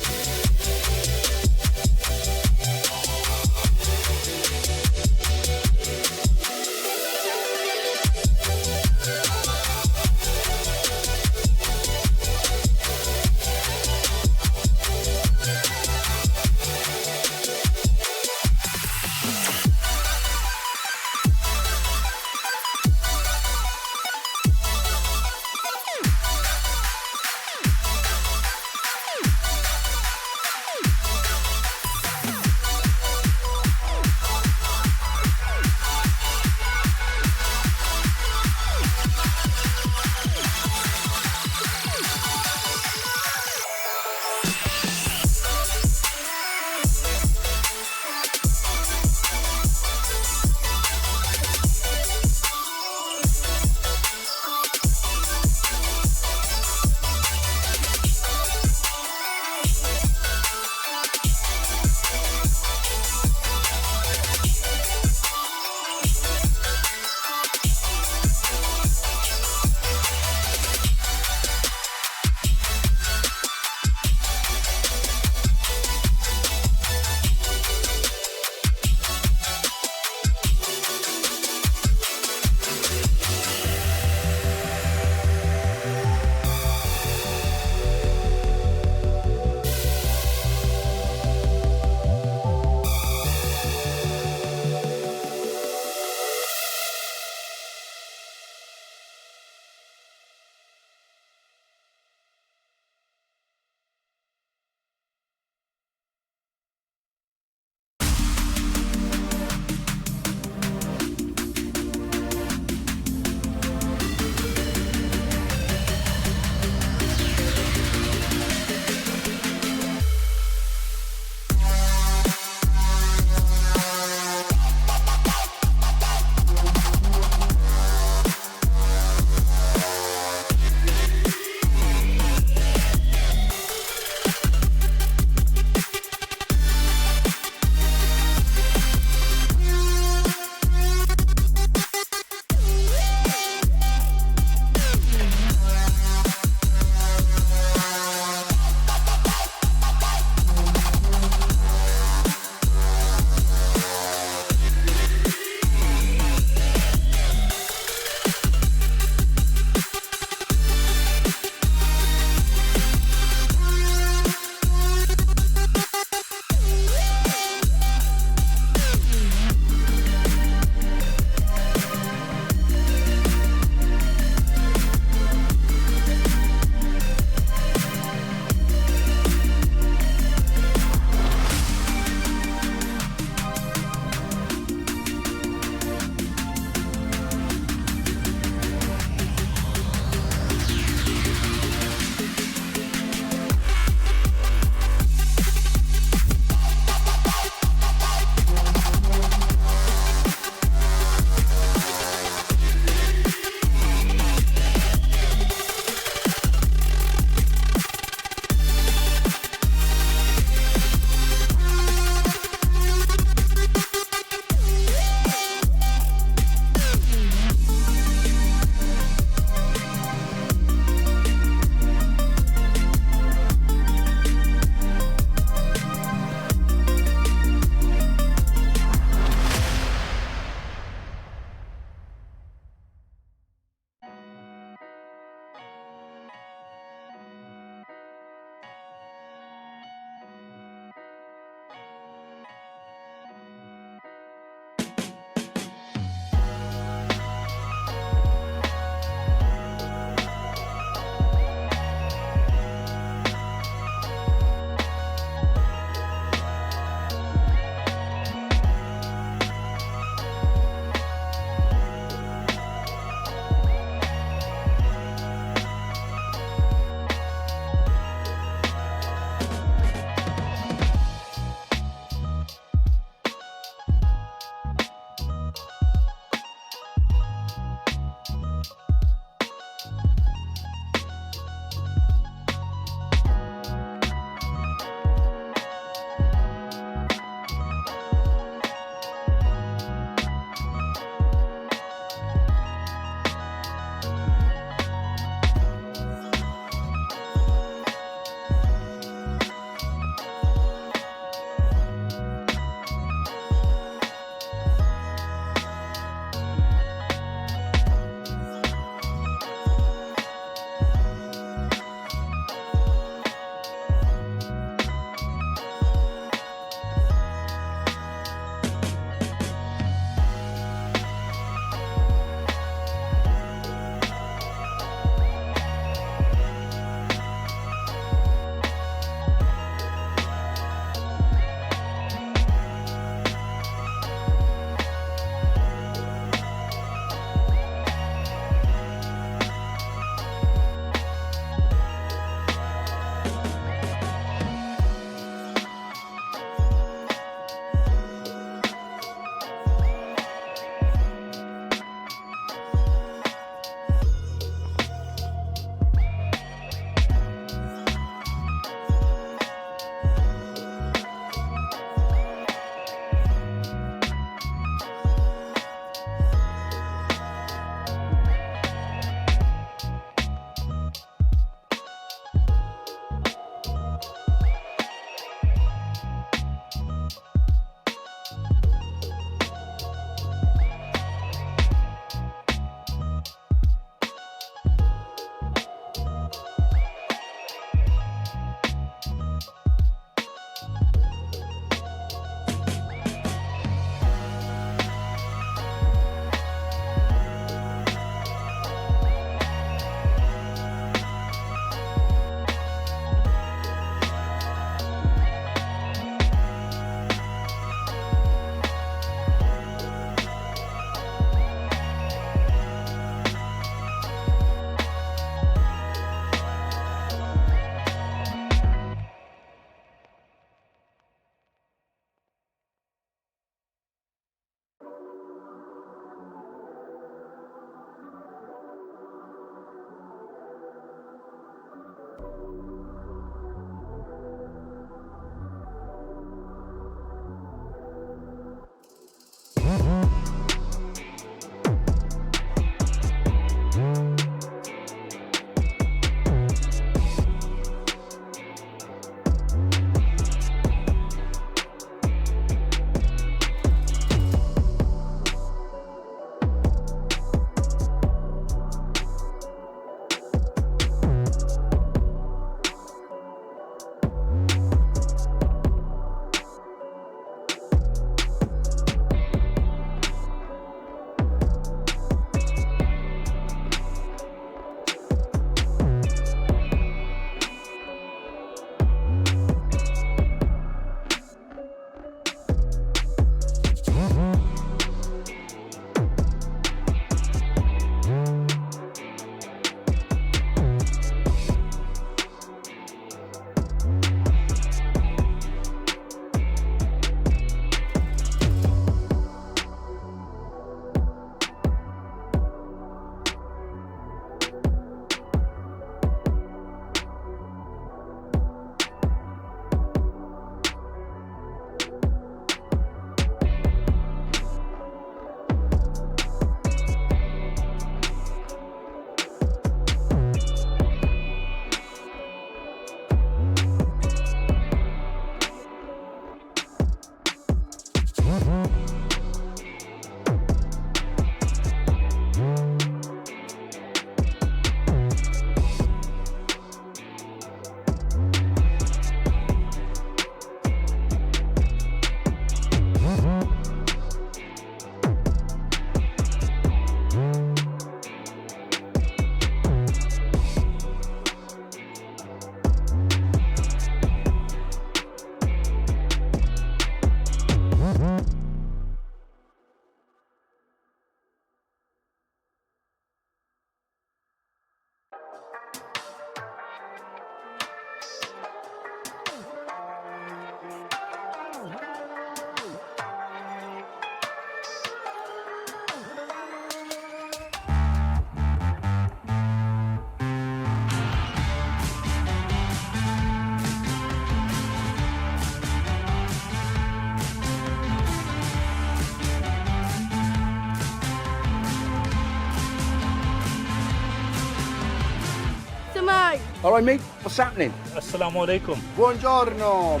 All right, mate, what's happening?
Assalamu alaikum.
Buongiorno.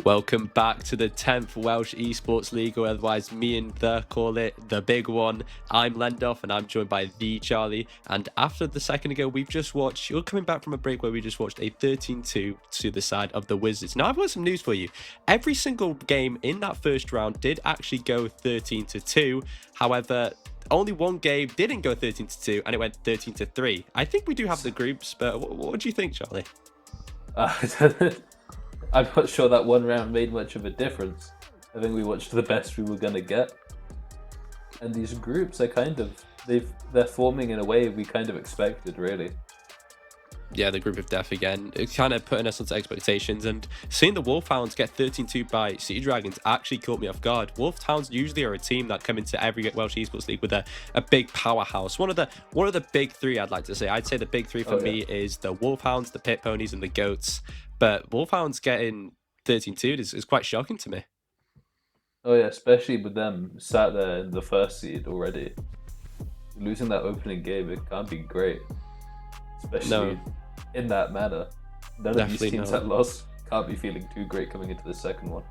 Welcome back to the 10th Welsh Esports League, or otherwise me and the call it the big one. I'm Lendoth and I'm joined by the Charlie. And after the second ago, we've just watched, you're coming back from a break where we just watched a 13-2 to the side of the Wizards. Now I've got some news for you. Every single game in that first round did actually go 13-2. However, only one game didn't go 13-2 and it went 13-3. I think we do have the groups, but what do you think, Charlie?
I'm not sure that one round made much of a difference. I think we watched the best we were going to get. And these groups are they're forming in a way we kind of expected, really.
Yeah, the group of death again. It's kind of putting us onto expectations, and seeing the Wolfhounds get 13-2 by City Dragons actually caught me off guard. Wolfhounds usually are a team that come into every Welsh Esports League with a big powerhouse. One of the big three, I'd like to say. I'd say the big three for me is the Wolfhounds, the Pit Ponies, and the Goats. But Wolfhounds getting 13-2 is quite shocking to me.
Oh yeah, especially with them sat there in the first seed already. Losing that opening game, it can't be great. Especially in that manner. None of these teams that lost can't be feeling too great coming into the second one.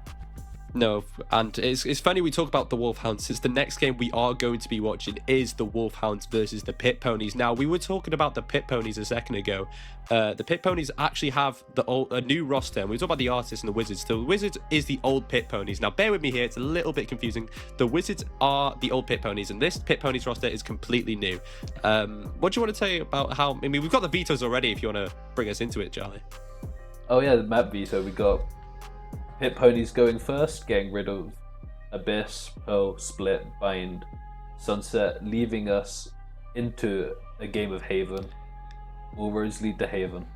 No, and it's funny we talk about the Wolfhounds, since the next game we are going to be watching is the Wolfhounds versus the Pit Ponies. Now, we were talking about the Pit Ponies a second ago. The Pit Ponies actually have a new roster, and we were talking about the Artists and the Wizards. So the Wizards is the old Pit Ponies. Now, bear with me here, it's a little bit confusing. The Wizards are the old Pit Ponies, and this Pit Ponies roster is completely new. What do you want to say about how... I mean, we've got the vetoes already, if you want to bring us into it, Charlie.
Oh yeah, the map veto. We got Pit Ponies going first, getting rid of Abyss, Pearl, Split, Bind, Sunset, leaving us into a game of Haven. All roads lead to Haven.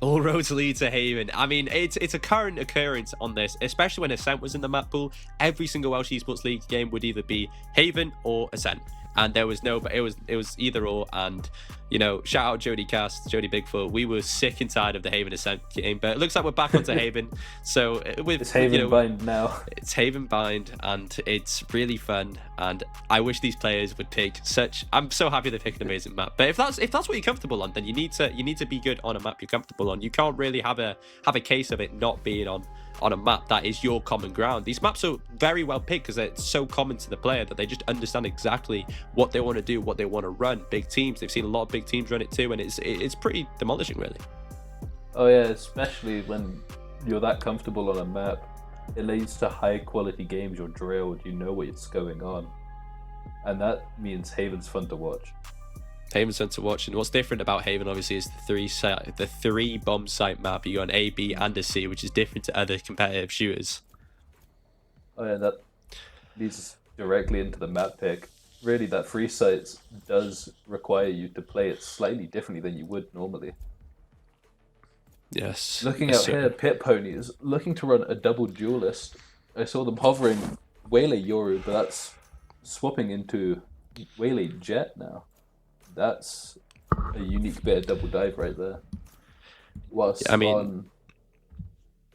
All roads lead to Haven. I mean, it's a current occurrence on this, especially when Ascent was in the map pool. Every single Welsh Esports League game would either be Haven or Ascent. And there was no, but it was either or. And, you know, shout out Jody Cast, Jody Bigfoot. We were sick and tired of the Haven Ascent game, but it looks like we're back onto Haven. So
it's Haven Bind now.
It's Haven Bind, and it's really fun. And I wish these players would pick such. I'm so happy they picked an amazing map. But if that's what you're comfortable on, then you need to be good on a map you're comfortable on. You can't really have a case of it not being on a map that is your common ground. These maps are very well picked because it's so common to the player that they just understand exactly what they want to do, what they want to run. Big teams, they've seen a lot of big teams run it too, and it's pretty demolishing, really.
Oh yeah, especially when you're that comfortable on a map, it leads to high quality games. You're drilled, you know what's going on, and that means Haven's fun to watch.
Haven's fun to watch, and what's different about Haven obviously is the three bomb site map. You got an A, B, and a C, which is different to other competitive shooters.
Oh yeah, that leads us directly into the map pick. Really, that 3 sites does require you to play it slightly differently than you would normally.
Yes.
Looking out here, Pit Ponies looking to run a double duelist. I saw them hovering Waylay Yoru, but that's swapping into Waylay Jet now. That's a unique bit of double dive right there. Whilst on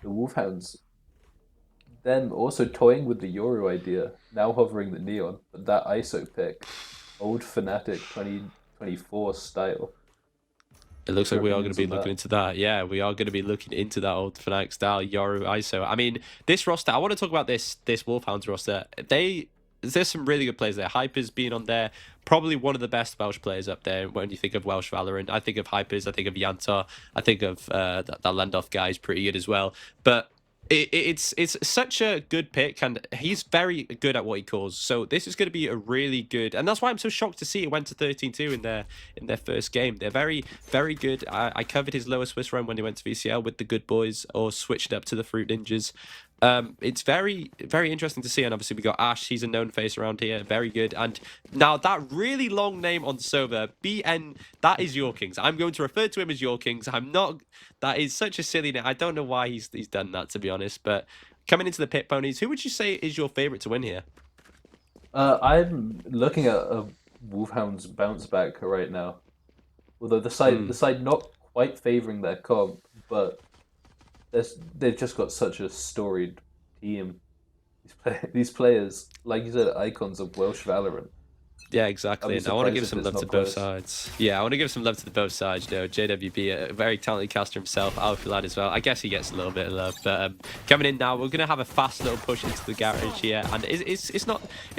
the Wolfhounds, then also toying with the Yoru idea, now hovering the Neon, but that ISO pick, old Fnatic 2024 style.
It looks like we are going to be looking into that. Yeah, we are going to be looking into that old Fnatic style Yoru ISO. I mean, this roster, I want to talk about this Wolfhounds roster. There's some really good players there. Hypers being on there, probably one of the best Welsh players up there. When you think of Welsh Valorant, I think of Hypers, I think of Yantar, I think of that Lendoth guy is pretty good as well. But it's such a good pick, and he's very good at what he calls. So this is going to be a really good, and that's why I'm so shocked to see it went to 13-2 in their first game. They're very, very good. I covered his lower Swiss run when he went to VCL with the good boys, or switched up to the Fruit Ninjas. It's very, very interesting to see, and obviously we got Ash. He's a known face around here, very good. And now that really long name on server, BN, that is Your Kings. I'm going to refer to him as Your Kings. I'm not. That is such a silly name. I don't know why he's done that, to be honest. But coming into the Pit Ponies, who would you say is your favorite to win here?
I'm looking at a Wolfhounds bounce back right now. Although the side not quite favoring their comp, but they've just got such a storied team. These players, like you said, icons of Welsh Valorant.
Yeah, exactly. And I want to give some love to both sides. Yeah, I want to give some love to the both sides. You know, JWB, a very talented caster himself, Alfie lad as well. I guess he gets a little bit of love. But coming in now, we're going to have a fast little push into the garage here. And it's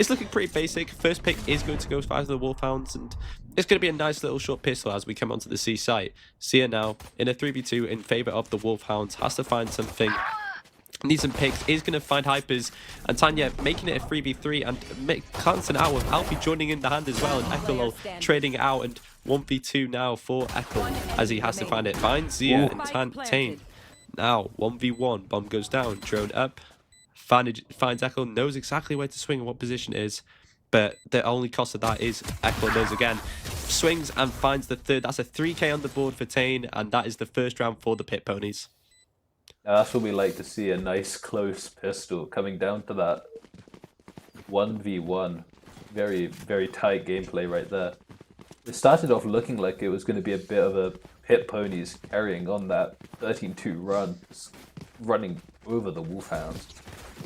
looking pretty basic. First pick is going to go as far as the Wolfhounds. And it's going to be a nice little short pistol as we come onto the C site. Sia now in a 3v2 in favour of the Wolfhounds. Has to find something. Needs some picks, is going to find Hypers, and Tanya making it a 3v3 and glancing out with Alfie joining in the hand as well, and Ekelol trading it out, and 1v2 now for Ekel as he has to find it. Finds Zia and Tane. Now 1v1, bomb goes down, drone up, finds Ekel, knows exactly where to swing and what position it is, but the only cost of that is Ekel knows again. Swings and finds the third. That's a 3k on the board for Tane, and that is the first round for the Pit Ponies.
Now that's what we like to see, a nice close pistol coming down to that 1v1. Very, very tight gameplay right there. It started off looking like it was going to be a bit of a Pit Ponies carrying on that 13-2 run, running over the Wolfhounds.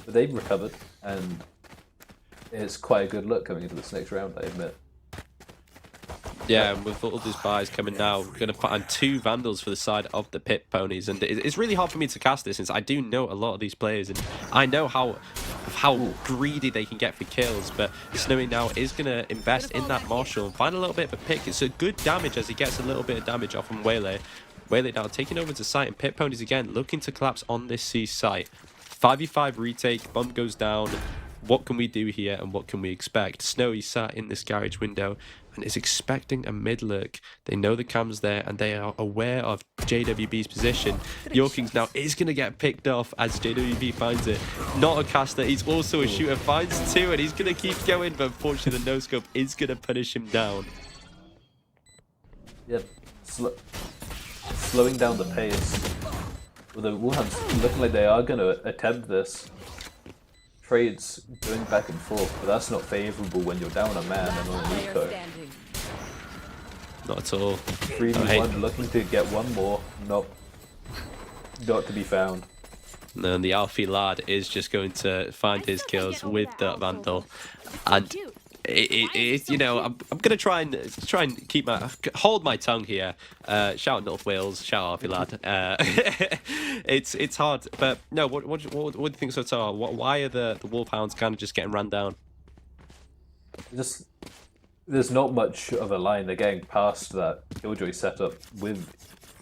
But they've recovered, and it's quite a good look coming into this next round, I admit.
Yeah, and with all these buys coming now, we're going to put on 2 Vandals for the side of the Pit Ponies. And it's really hard for me to cast this since I do know a lot of these players. And I know how how greedy they can get for kills. But Snowy now is going to invest in that Marshall and find a little bit of a pick. It's a good damage as he gets a little bit of damage off from Waylay. Waylay now taking over to site, and Pit Ponies again looking to collapse on this C site. 5v5 retake, bomb goes down. What can we do here and what can we expect? Snowy sat in this garage window and is expecting a mid lurk. They know the cam's there and they are aware of JWB's position. Yorkings now is going to get picked off as JWB finds it. Not a caster, he's also a shooter, finds two, and he's going to keep going, but unfortunately the no-scope is going to punish him down.
Yep, slowing down the pace. Although Wolfhound's looking like they are going to attempt this. Trades going back and forth, but that's not favourable when you're down a man and on an eco.
Not at all.
3v1 looking to get one more, not to be found.
And the Alfie lad is just going to find his kills with the Vandal. And you know, I'm gonna try and keep hold my tongue here. Shout out North Wales, shout out Alfie lad. It's hard, but no. What do you think so far? Why are the Wolfhounds kind of just getting ran down?
Just there's not much of a line. They're getting past that Killjoy setup with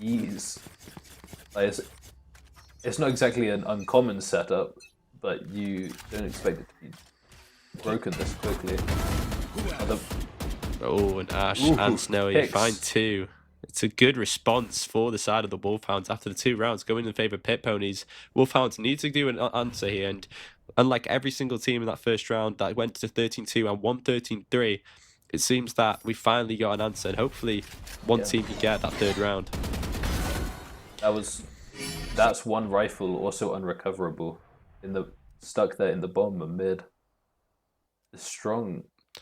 ease. Like it's not exactly an uncommon setup, but you don't expect it to be broken this quickly.
Oh, and Ash and Snowy find two. It's a good response for the side of the Wolfhounds after the 2 rounds going in favour of Pit Ponies. Wolfhounds need to do an answer here, and unlike every single team in that first round that went to 13-2 and won 13-3, it seems that we finally got an answer, and hopefully one team can get that 3rd round. That's one rifle also unrecoverable stuck there in the bomb and mid.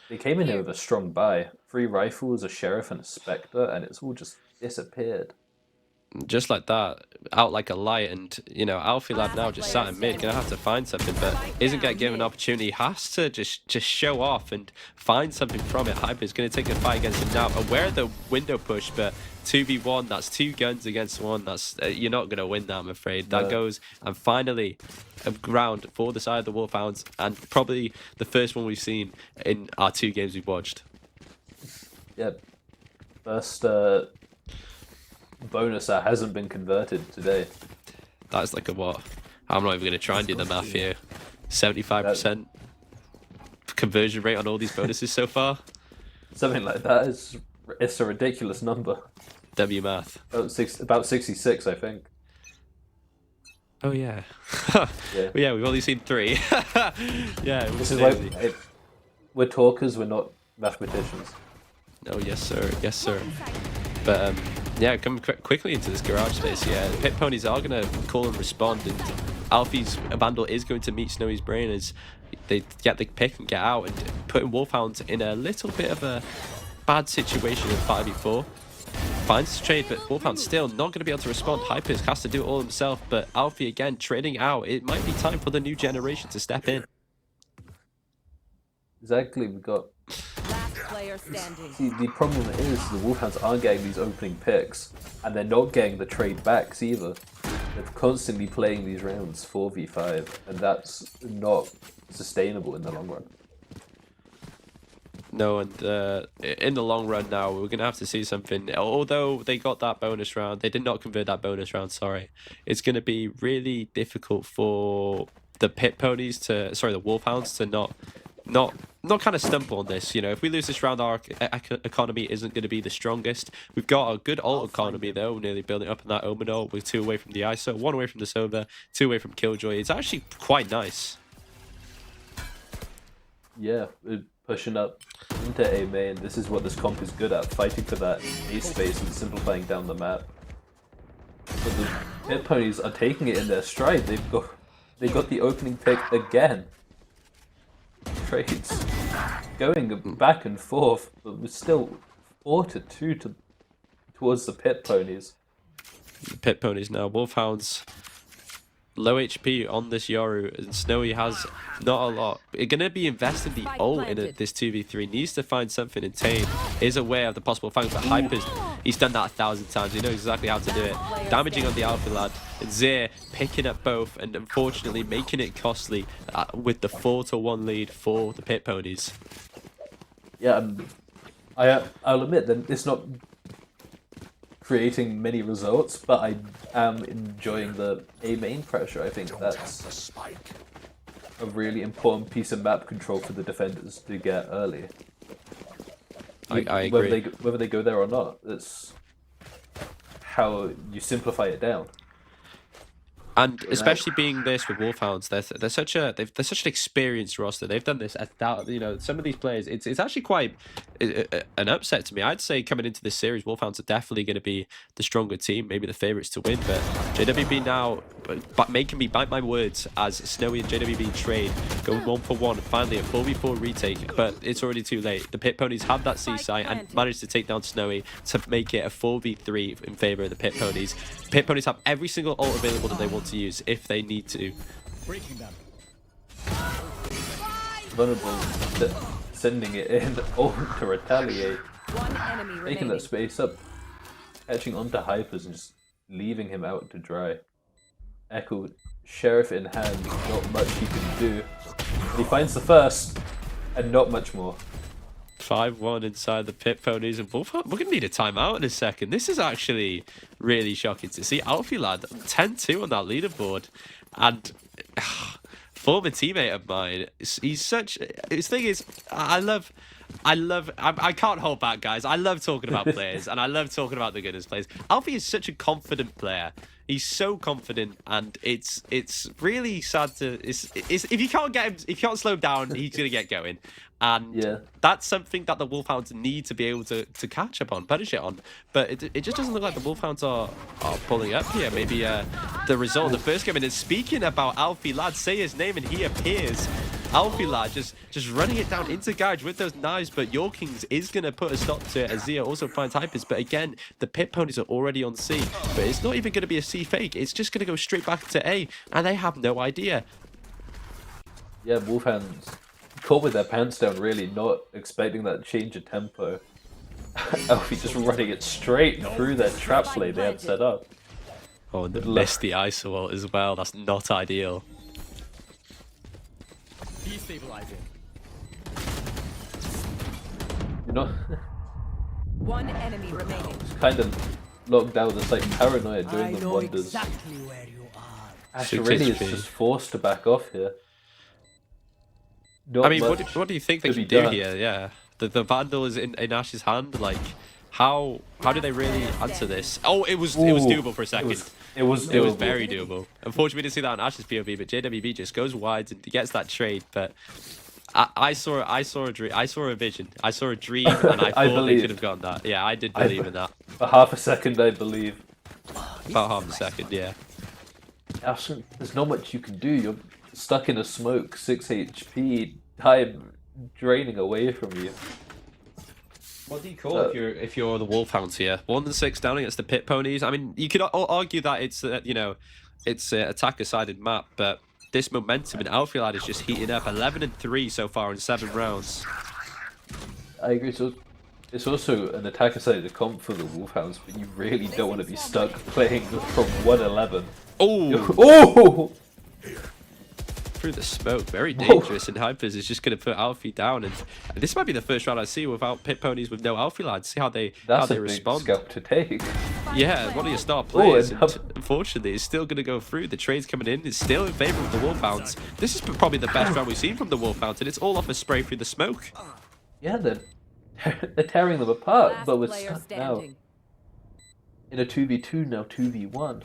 They came in here with a strong buy. 3 rifles, a sheriff, and a spectre, and it's all just disappeared. Just like that, out like a light, and you know, Alfie lad now just sat in mid, gonna have to find something, but isn't gonna give an opportunity. He has to just show off and find something from it. Hyper's gonna take a fight against him now, aware of the window push, but 2v1, that's 2 guns against 1. That's you're not gonna win that, I'm afraid. That goes, and finally a round for the side of the Wolfhounds, and probably the first one we've seen in our 2 games we've watched.
Yep. First bonus that hasn't been converted today.
That's like a what? I'm not even going to try and do the math here. 75% conversion rate on all these bonuses so far.
Something like that. It's a ridiculous number.
W math.
About 66, I think.
Oh yeah.
Yeah.
Yeah, we've only seen 3. Yeah.
This is why we're talkers. We're not mathematicians.
Oh yes sir, yes sir. But yeah, coming quickly into this garage space. Yeah, the Pit Ponies are gonna call and respond, and Alfie's Vandal is going to meet Snowy's brain as they get the pick and get out, and putting Wolfhounds in a little bit of a bad situation in 5v4. Finds the trade, but Wolfhound's still not going to be able to respond. Hypers has to do it all himself, but Alfie again trading out. It might be time for the new generation to step in.
Exactly, we've got.
Last player standing.
See, the problem is the Wolfhounds aren't getting these opening picks, and they're not getting the trade backs either. They're constantly playing these rounds 4v5, and that's not sustainable in the long run.
No, and in the long run now, we're going to have to see something. Although they got that bonus round, they did not convert that bonus round, sorry. It's going to be really difficult for the Pit Ponies to, sorry, the Wolfhounds to not kind of stumble on this. You know, if we lose this round, our economy isn't going to be the strongest. We've got a good ult economy though, nearly building up in that Omen ult. We're 2 away from the ISO, 1 away from the Sova, 2 away from Killjoy. It's actually quite nice. Yeah,
we're pushing up into A main. This is what this comp is good at, fighting for that A space and simplifying down the map. But the Pit Ponies are taking it in their stride. They got the opening pick again. Trades going back and forth, but we're still 4-2 towards the Pit Ponies.
The Pit Ponies now. Wolfhounds low HP on this Yoru, and Snowy has not a lot. They're going to be investing the ult in this 2v3. Needs to find something, and Tame is aware of the possible fang, but Hyper's He's done that 1,000 times. He knows exactly how to do it. Damaging on the Alpha lad. And Zir picking up both and unfortunately making it costly with the 4-1 lead for the Pit Ponies.
Yeah, I'll admit that it's not creating many results, but I am enjoying the A main pressure. I think that's a really important piece of map control for the defenders to get early.
I agree.
Whether they go there or not, it's how you simplify it down.
And especially being this with Wolfhounds, they're such an experienced roster. They've done this, you know, some of these players. It's actually quite an upset to me. I'd say coming into this series, Wolfhounds are definitely going to be the stronger team, maybe the favourites to win. But JWB now, making me bite my words as Snowy and JWB trade, go 1-for-1, finally a 4v4 retake. But it's already too late. The Pit Ponies have that C site and managed to take down Snowy to make it a 4v3 in favour of the Pit Ponies. Pit Ponies have every single ult available that they want to use if they need to.
Vulnerable, sending it in to retaliate,
One enemy
taking
remaining.
that space up, catching onto Hypers and just leaving him out to dry. Echo, Sheriff in hand, not much he can do. And he finds the first, and not much more.
5-1 inside the Pit Ponies, and we're going to need a timeout in a second. This is actually really shocking to see. Alfie lad 10-2 on that leaderboard, and former teammate of mine. He's such. His thing is, I can't hold back, guys. I love talking about players, and I love talking about the goodness players. Alfie is such a confident player. He's so confident, and it's really sad to. If you can't get him, if you can't slow him down, he's gonna get going. And that's something that the Wolfhounds need to be able to catch up on, punish it on. But it just doesn't look like the Wolfhounds are pulling up here. Maybe the result of the first game. And speaking about Alfie lad, say his name and he appears. Alfie lad just running it down into Garage with those knives, but Yorkings is going to put a stop to it as Zia also finds Hypers. But again, the Pit Ponies are already on C. But it's not even going to be a C fake. It's just going to go straight back to A, and they have no idea.
Yeah, Wolfhounds caught with their pants down, really, not expecting that change of tempo. Alfie just running it straight through their trap lane they had set up.
Oh, and they missed the ISO ult as well. That's not ideal.
Destabilizing.
You know,
One enemy remaining.
kind of locked down with this like paranoia
I
doing them
know
wonders.
exactly where you are.
Asherini is just forced to back off here. Not
I mean,
much
what do you think they
to
can
be
do
done.
here? Yeah, the Vandal is in Ash's hand. Like, how do they really answer this? Oh, it was doable for a second.
It was
Very doable. Unfortunately, we didn't see that on Ash's POV, but JWB just goes wide and gets that trade. But I saw a dream. I saw a vision. I saw a dream, and I thought they could have gotten that. Yeah, I did believe in that.
For half a second, I believe.
About half a second, yeah.
Ash, there's not much you can do. You're stuck in a smoke, 6 HP, time draining away from you.
What do you call if you're the Wolfhounds here? 1-6 down against the Pit Ponies. I mean, you could argue that it's it's an attacker-sided map, but this momentum in Alfilad is just heating up. 11-3 so far in 7 rounds.
I agree. So it's also an attacker-sided comp for the Wolfhounds, but you really don't want to be stuck playing from 1-11.
Oh!
Oh!
Through the smoke, very dangerous, and Hypers is just going to put Alfie down, and this might be the first round I see without Pit Ponies with no Alfie lads. See how they respond.
That's a big scalp to take.
Yeah, one of your star players, and unfortunately, it's still going to go through. The trade's coming in. It's still in favour of the Wolfhounds. This is probably the best round we've seen from the Wolfhounds, and it's all off a spray through the smoke.
Yeah, they're tearing them apart,
Last
but we're
player
stuck now
standing.
in a 2v2, now 2v1.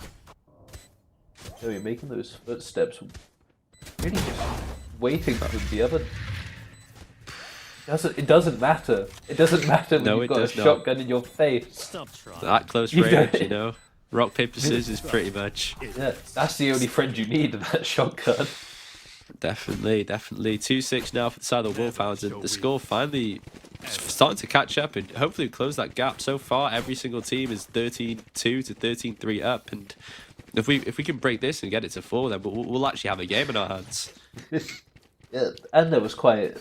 So you're making those footsteps, really just waiting for the other. It doesn't matter. It doesn't matter when you've got a shotgun in your face.
Stop trying.
That close range, you know. Rock, paper, scissors, pretty much.
Yeah, that's the only friend you need in that shotgun.
Definitely. 2-6 now for the side of the Wolfhounds, and the score finally starting to catch up and hopefully close that gap. So far, every single team is 13-2 to 13-3 up, and if we can break this and get it to 4, then we'll actually have a game in our hands.
Yeah, and there was quite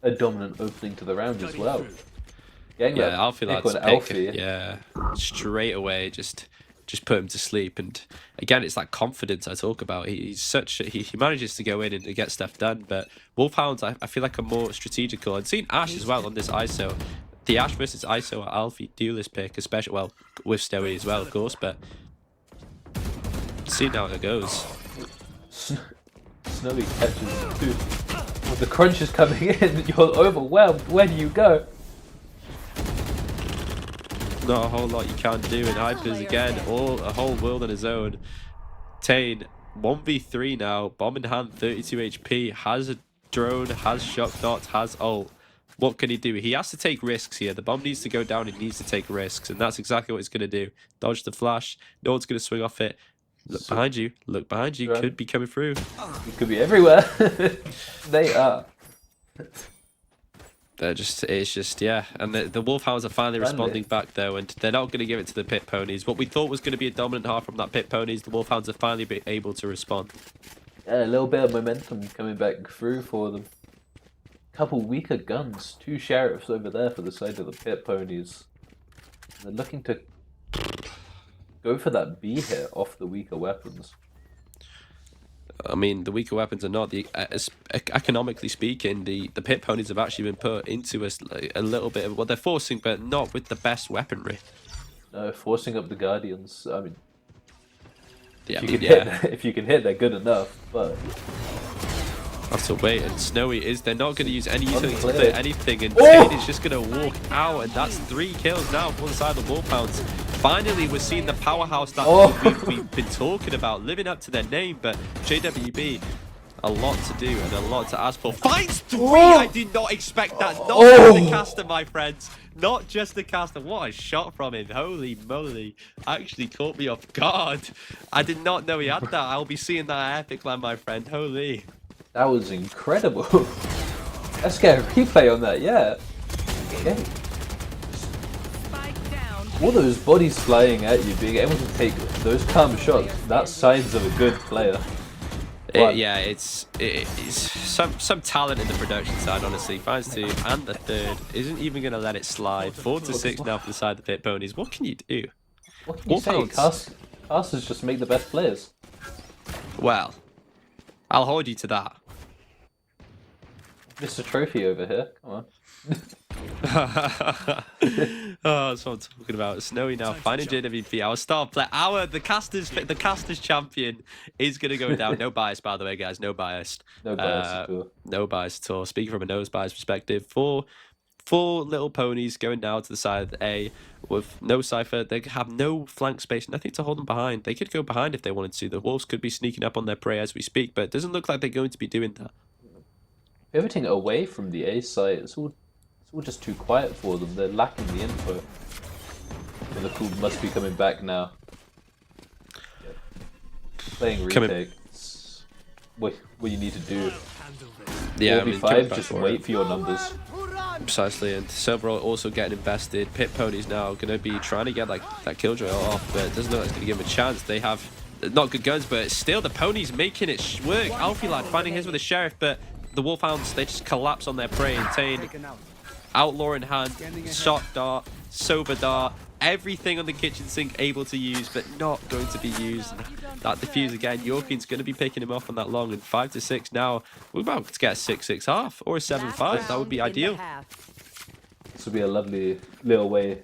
a dominant opening to the round as well. Getting
Yeah,
that
Alfie
pick
lads
on
pick.
Alfie.
Yeah, straight away, just put him to sleep. And again, it's that confidence I talk about. He's such he manages to go in and get stuff done. But Wolfhounds, I feel like are more strategical. And seen Ash as well on this ISO. The Ash versus ISO at Alfie duelist pick, especially well with Stoey as well, of course. But see how it goes.
Snowy catches him too. With the crunches coming in, you're overwhelmed. Where do you go?
Not a whole lot you can do. And Hypers again, a whole world on his own. Tane 1v3 now, bomb in hand, 32 HP, has a drone, has shock dot, has ult. What can he do? He has to take risks here. The bomb needs to go down. He needs to take risks, and that's exactly what he's going to do. Dodge the flash. No one's going to swing off it. Look behind you. Look behind you. Could be coming through.
It could be everywhere. They are.
It's just, yeah. And the Wolfhounds are finally responding back, though, and they're not going to give it to the Pit Ponies. What we thought was going to be a dominant half from that Pit Ponies, the Wolfhounds are finally able to respond.
Yeah, a little bit of momentum coming back through for them. Couple weaker guns, 2 sheriffs over there for the side of the Pit Ponies. They're looking to go for that B hit off the weaker weapons.
I mean, the weaker weapons are not economically speaking. The Pit Ponies have actually been put into a little bit of what they're forcing, but not with the best weaponry.
No, forcing up the Guardians. I mean,
Yeah,
if you can hit, they're good enough. But
have to wait. And Snowy they're not going to use any utility to
Unclear.
clear anything, and Tane is just going to walk out, and that's 3 kills now for the side of the Wolfhounds. Finally, we're seeing the powerhouse that we've been talking about living up to their name, but JWB, a lot to do and a lot to ask for. Finds 3! I did not expect that. Not just the caster, my friends. Not just the caster. What a shot from him. Holy moly. Actually caught me off guard. I did not know he had that. I'll be seeing that at Epic Land, my friend. Holy.
that was incredible. Let's get a replay on that, yeah. Okay.
Spike down.
All those bodies flying at you, being able to take those calm shots, that's signs of a good player.
Yeah, it's some talent in the production side, honestly. Finds 2 and the 3rd. Isn't even going to let it slide. 4-6 now for the side of the Pit Ponies. What can you do?
What can you say? Casters just make the best players.
Well, I'll hold you to that.
Mr. Trophy over here, come on.
Oh, that's what I'm talking about. Snowy now finding JWP, our star player, the casters champion is gonna go down. No bias, by the way, guys. No bias.
No bias at all.
No bias at all. Speaking from a no bias perspective, four little ponies going down to the side of the A with no cipher. They have no flank space, nothing to hold them behind. They could go behind if they wanted to. The Wolves could be sneaking up on their prey as we speak, but it doesn't look like they're going to be doing that.
Pivoting away from the A site, it's all just too quiet for them. They're lacking the info. Liverpool must be coming back now. Playing retake. It's what you need to do.
Yeah,
4v5, just wait for your numbers.
Precisely, and Silverall also getting invested. Pit Ponies now going to be trying to get like that Killjoy off, but it doesn't look like it's going to give him a chance. They have not good guns, but still the Ponies making it work. Alfie lad finding his with the Sheriff, but the Wolfhounds, they just collapse on their prey. And Tane, Outlaw in hand, Shock Dart, Sober Dart, everything on the kitchen sink able to use, but not going to be used. That defuse again. Yorkin's going to be picking him off on that long, and 5-6 now. We're about to get a 6-6 half or a 7-5. That would be ideal.
This would be a lovely little way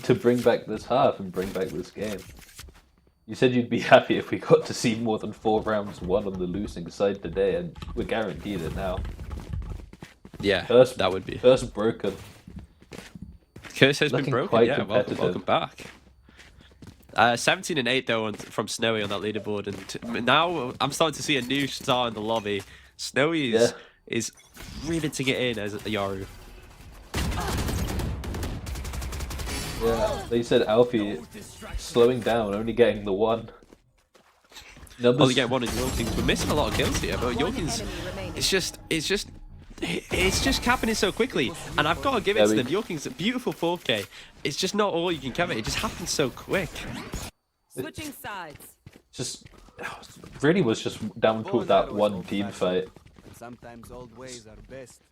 to bring back this half and bring back this game. You said you'd be happy if we got to see more than 4 rounds won on the losing side today, and we're guaranteed it now.
Yeah, that would be.
First broken.
Curse has been broken, yeah. Welcome back. 17-8 though from Snowy on that leaderboard, and now I'm starting to see a new star in the lobby. Snowy is riveting it in as a Yaru.
Yeah, they said Alfie slowing down, only getting the 1. Numbers...
Only get 1 in Yorkins. We're missing a lot of kills here, but Yorkins, it's just capping it so quickly, and I've got to give it to them. Yorkins a beautiful 4K. It's just not all you can cover. It just happens so quick.
Switching sides.
Just really was just down to that one team fight.
Sometimes old ways are best.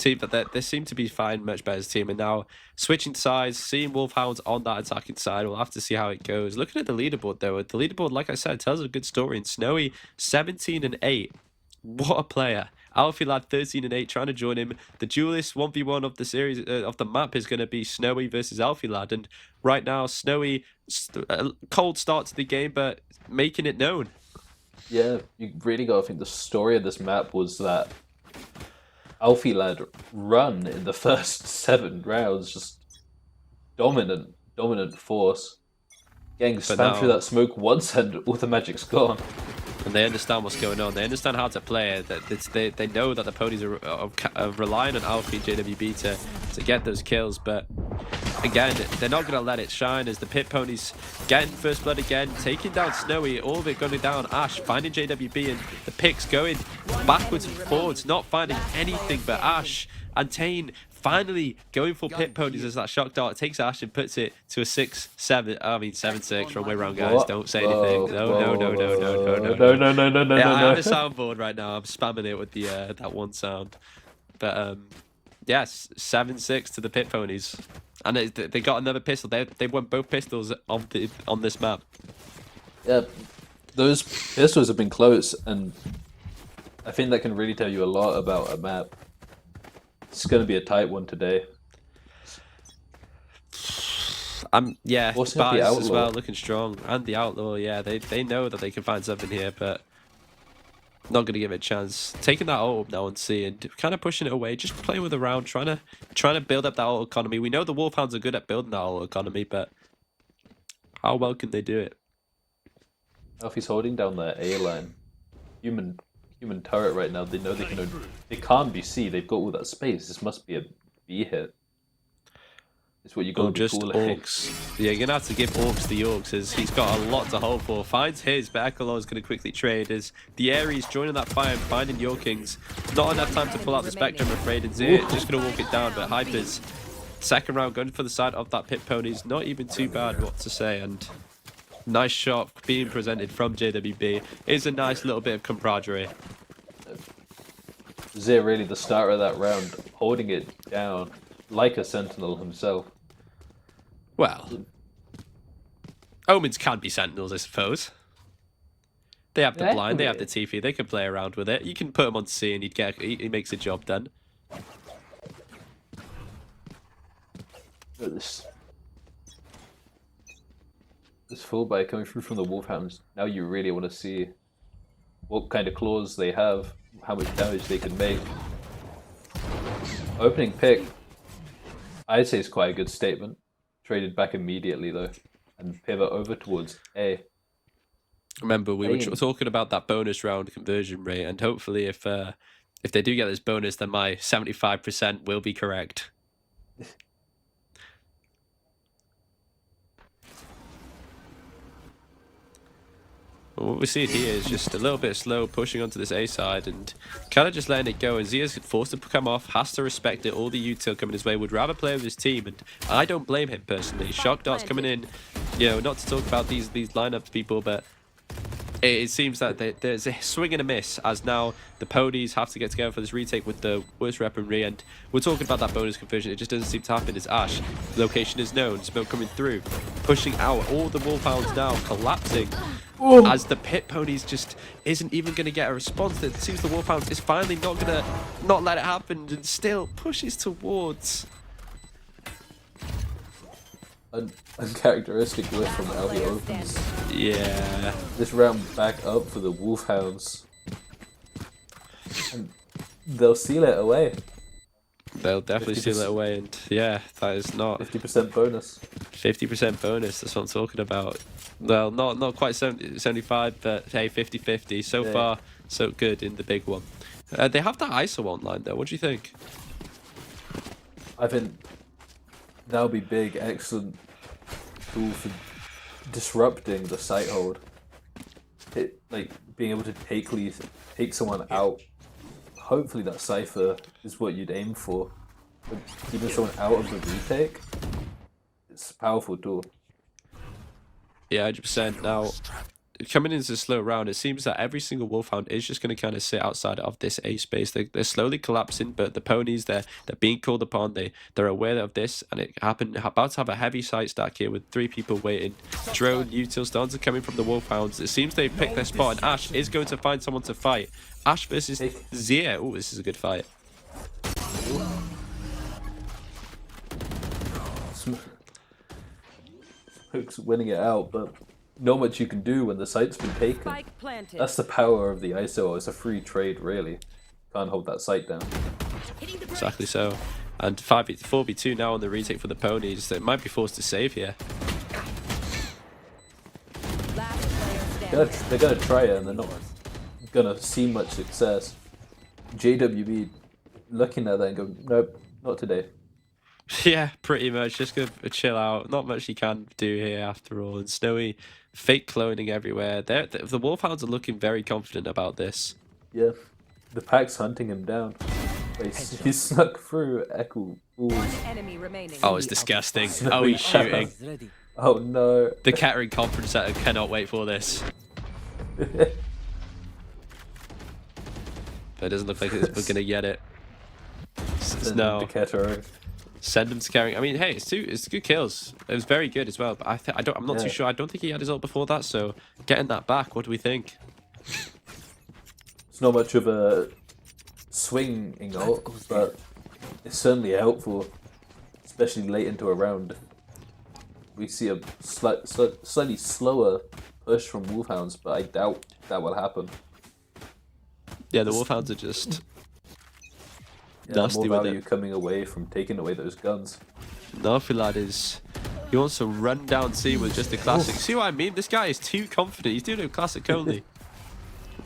team, but they seem to be fine, much better as a team. And now switching sides, seeing Wolfhounds on that attacking side, we'll have to see how it goes. Looking at the leaderboard though, the leaderboard, like I said, tells a good story. And Snowy 17 and 8, what a player! Alfie Lad 13 and 8, trying to join him. The duelist 1v1 of the series of the map is going to be Snowy versus Alfie Lad, and right now Snowy, a cold start to the game, but making it known.
Yeah, you really got to think the story of this map was that Alfie Lad run in the first 7 rounds, just dominant force. Getting spammed through that smoke once and all the magic's gone.
And they understand what's going on. They understand how to play it. That they know that the ponies are relying on Alfie and JWB to get those kills. But again, they're not going to let it shine as the pit ponies getting first blood again, taking down Snowy, all of it going down. Ash finding JWB and the picks going backwards and forwards, not finding anything but Ash and Tane finally going for pit ponies as that shock dart takes Ash and puts it to a 7-6 wrong way around, guys.
What?
Don't say anything. No.
No.
Yeah, I have a soundboard right now. I'm spamming it with the that one sound. But yes, 7-6 to the pit ponies, and they got another pistol. They won both pistols on this map.
Yeah, those pistols have been close, and I think that can really tell you a lot about a map. It's going to be a tight one today.
Yeah,
What's
Spies
the
as
Outlaw?
well, looking strong. And the Outlaw, yeah, they know that they can find something here, but not going to give it a chance. Taking that ult now on C and kind of pushing it away, just playing with a round, trying to build up that ult economy. We know the Wolfhounds are good at building that ult economy, but how well can they do it?
Alfie's holding down their A line. Human turret right now. They know they can't be C. They've got all that space. This must be a B hit. It's what you got to be
just
cool at.
Orcs. Yeah, you're gonna have to give Orcs the Orcs as he's got a lot to hold for. Finds his, but Ekalor is gonna quickly trade as the Ares joining that fire and finding your Kings. Not enough time to pull out the Spectre, I'm afraid, and Zir just gonna walk it down, but Hyper's second round going for the side of that pit ponies. Not even too bad, what to say, and nice shot being presented from JWB. Is a nice little bit of camaraderie.
Zir really the start of that round, holding it down like a sentinel himself.
Well, Omens can be Sentinels, I suppose. They have the blind, they have the TP, they can play around with it. You can put him on C and he makes the job done.
This fullback coming through from the Wolfhounds. Now you really want to see what kind of claws they have, how much damage they can make. Opening pick, I'd say, is quite a good statement. Traded back immediately though, and pivot over towards A.
Remember, we were talking about that bonus round conversion rate, and hopefully, if they do get this bonus, then my 75% will be correct. What we see here is just a little bit slow pushing onto this A side and kind of just letting it go. And Zia's forced to come off, has to respect it. All the util coming his way, would rather play with his team, and I don't blame him personally. Shock darts coming in, you know, not to talk about these lineups, people, but it seems that there's a swing and a miss as now the ponies have to get together for this retake with the worst weaponry, and we're talking about that bonus conversion. It just doesn't seem to happen. It's Ash. Location is known. Smoke coming through, pushing out. All the Wolfhounds now collapsing. Ooh. As the pit ponies just isn't even going to get a response. It seems the Wolfhounds is finally not going to not let it happen and still pushes towards.
Uncharacteristic whiff from Alfie opens.
Yeah.
This round back up for the Wolfhounds. And they'll seal it away.
They'll definitely seal it away, and yeah, that is not
50% bonus.
50% bonus, that's what I'm talking about. Well, not quite 75, but hey, 50-50. So far, so good in the big one. They have that ISO online though. What do you think?
I think that'll be big, excellent tool for disrupting the site hold. Like being able to take someone out. Hopefully that cipher is what you'd aim for. But keeping someone out of the retake, it's a powerful tool.
Yeah, 100%. Now, coming into the slow round, it seems that every single Wolfhound is just going to kind of sit outside of this A space. They're slowly collapsing, but the ponies, they're being called upon. They're aware of this, and it happened. About to have a heavy site stack here with 3 people waiting. Drone, Util, Stones are coming from the Wolfhounds. It seems they've picked their spot, and Ash is going to find someone to fight. Ash versus Zia. Oh, this is a good fight.
Smoke's winning it out, but not much you can do when the site's been taken.
Spike planted.
That's the power of the ISO. It's a free trade, really. Can't hold that site down.
Exactly so. And 4v2 now on the retake for the ponies. They might be forced to save here.
Last player standing.
They're gonna try it, and they're not gonna see much success. JWB looking at that and go, nope, not today.
Yeah, pretty much. Just gonna chill out. Not much he can do here after all. And Snowy, fake cloning everywhere. The Wolfhounds are looking very confident about this.
Yeah, the pack's hunting him down. He snuck through Echo.
One enemy remaining.
Oh, it's disgusting. Oh, he's shooting.
Ready.
Oh no.
The Catering Conference Center cannot wait for this. But it doesn't look like we're gonna get it. No. Send him to carrying. I mean, hey, it's good kills. It was very good as well. But I'm not too sure. I don't think he had his ult before that. So getting that back, what do we think?
It's not much of a swinging ult, but it's certainly helpful, especially late into a round. We see a slightly slower push from Wolfhounds, but I doubt that will happen.
Yeah, the Wolfhounds are just nasty
more
with
value
it.
coming away from taking away those guns.
Nofilad is... He wants to run down C with just a classic. See what I mean? This guy is too confident. He's doing a classic only.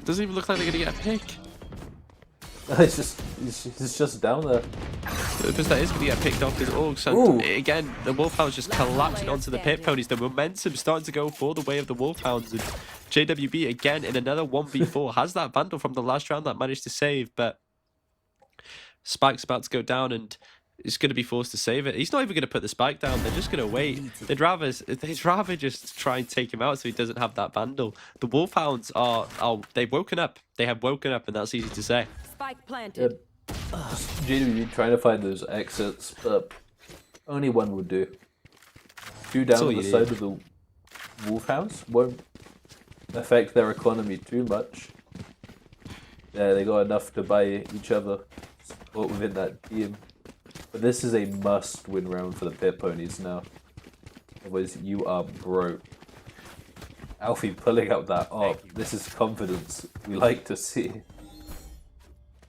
Doesn't even look like they're going to get a pick.
He's just down there.
Because that is going to get picked off his orcs. And again, the Wolfhounds just collapsing onto the pit ponies. The momentum starting to go for the way of the Wolfhounds. And JWB again in another 1v4 has that Vandal from the last round that managed to save, but Spike's about to go down and is going to be forced to save it. He's not even going to put the Spike down. They're just going to wait. They'd rather just try and take him out so he doesn't have that Vandal. The Wolfhounds they've woken up. They have woken up, and that's easy to say.
Spike planted.
JWB trying to find those exits, but only one would do. 2 down on the side of the Wolfhounds won't affect their economy too much. Yeah, they got enough to buy each other support within that team. But this is a must-win round for the pit ponies now. Otherwise, you are broke. Alfie pulling out that up. This is confidence we like to see.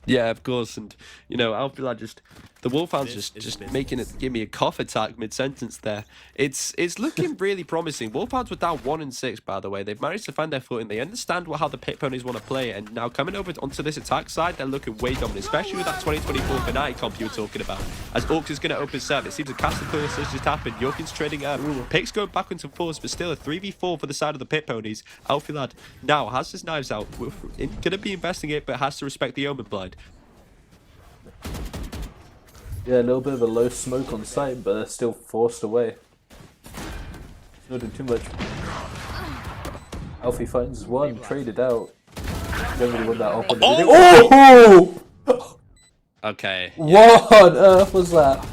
Yeah, of course, and you know, Alfilad the Wolfhounds just making it give me a cough attack mid-sentence there. It's looking really promising. Wolfhounds were down 1-6, by the way. They've managed to find their footing. They understand how the pit ponies want to play, and now coming over onto this attack side, they're looking way dominant, especially with that 2024 Fnatic comp you were talking about. As Orcs is going to open serve, it seems a castle clear has just happened. Yorkin's trading up. Picks going back into force, but still a 3v4 for the side of the pit ponies. Alfilad now has his knives out. Going to be investing it, but has to respect the Omen Blind.
Yeah, a little bit of a low smoke on site, but they're still forced away. It's not doing too much. Alfie finds one, traded out. Don't really want that open. Oh!
Okay.
What on earth was that?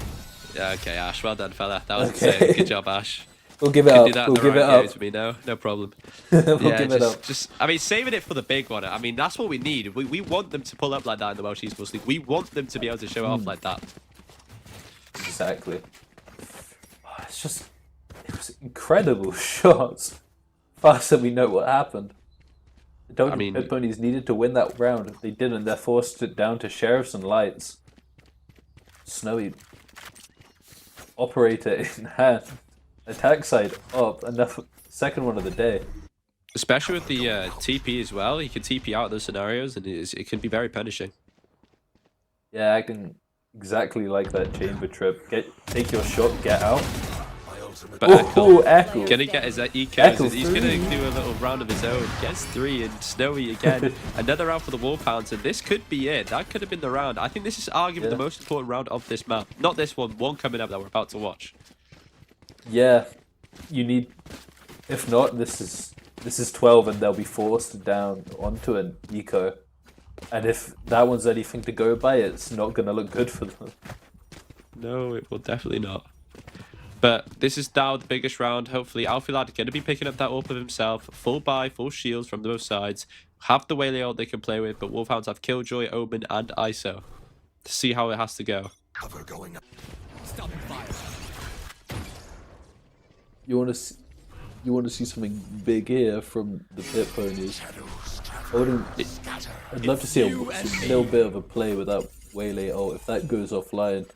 Yeah, okay, Ash. Well done, fella. That was insane. Good job, Ash.
We'll give it up. We'll give it up.
For me, no problem.
We'll give it up.
I mean, saving it for the big one. I mean, that's what we need. We want them to pull up like that in the Welsh Esports League. We want them to be able to show off like that.
Exactly. It was incredible shots. Faster we know what happened. The pit ponies needed to win that round. If they didn't, they're forced it down to Sheriffs and Lights. Snowy operator in hand. Attack side up, and the second one of the day.
Especially with the TP as well. You can TP out those scenarios, and it can be very punishing.
Yeah, acting exactly like that chamber trip. Take your shot, get out.
But
Echo.
Gonna get his ecos. He's gonna do a little round of his own. Gets 3, and Snowy again. Another round for the Wolfhounds, and this could be it. That could have been the round. I think this is arguably the most important round of this map. Not this one coming up that we're about to watch.
Yeah, you need. If not, this is this is 12 and they'll be forced down onto an eco. And if that one's anything to go by, it's not going to look good for them.
No, it will definitely not. But this is now the biggest round. Hopefully, Alfilad is going to be picking up that AWP of himself. Full buy, full shields from both sides. Have the Waylay ult they can play with, but Wolfhounds have Killjoy, Omen, and ISO. To see how it has to go.
Cover going up. Stopping fire.
You want to see something big here from the pit ponies. I'd love to see a little bit of a play with that Waylay ult. If that goes offline,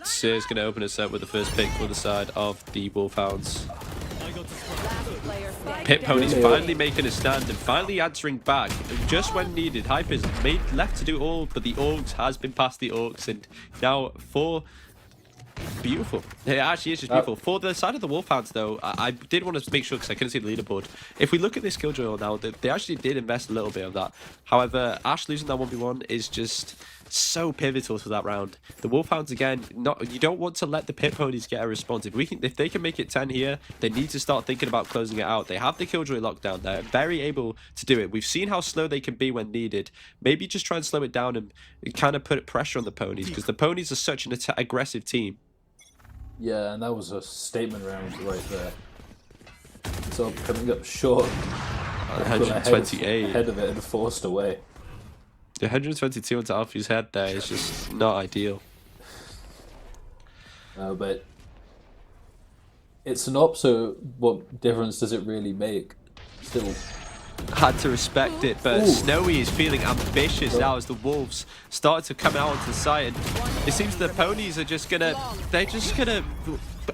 Sear's going to open us up with the first pick for the side of the Wolfhounds. Pit Ponies finally making a stand and finally answering back just when needed. Hyper's made left to do all, but the Orcs has been past the Orcs, and now for beautiful. It actually is just beautiful. For the side of the Wolfhounds, though, I did want to make sure because I couldn't see the leaderboard. If we look at this Killjoy now, they actually did invest a little bit of that. However, Ash losing that 1v1 is just so pivotal to that round. The Wolfhounds again, you don't want to let the Pit Ponies get a response. If they can make it 10 here, they need to start thinking about closing it out. They have the Killjoy lockdown. They're very able to do it. We've seen how slow they can be when needed. Maybe just try and slow it down and kind of put pressure on the Ponies, because the Ponies are such an aggressive team.
yeah, and that was a statement round right there. So coming up short,
128.
ahead of it and forced away.
The 122 into Alfie's head there is just not ideal.
But it's an op, so what difference does it really make? Still,
Had to respect it, but
Ooh.
Snowy is feeling ambitious now as the Wolves start to come out onto the site, and it seems the Ponies are just gonna, they're just gonna,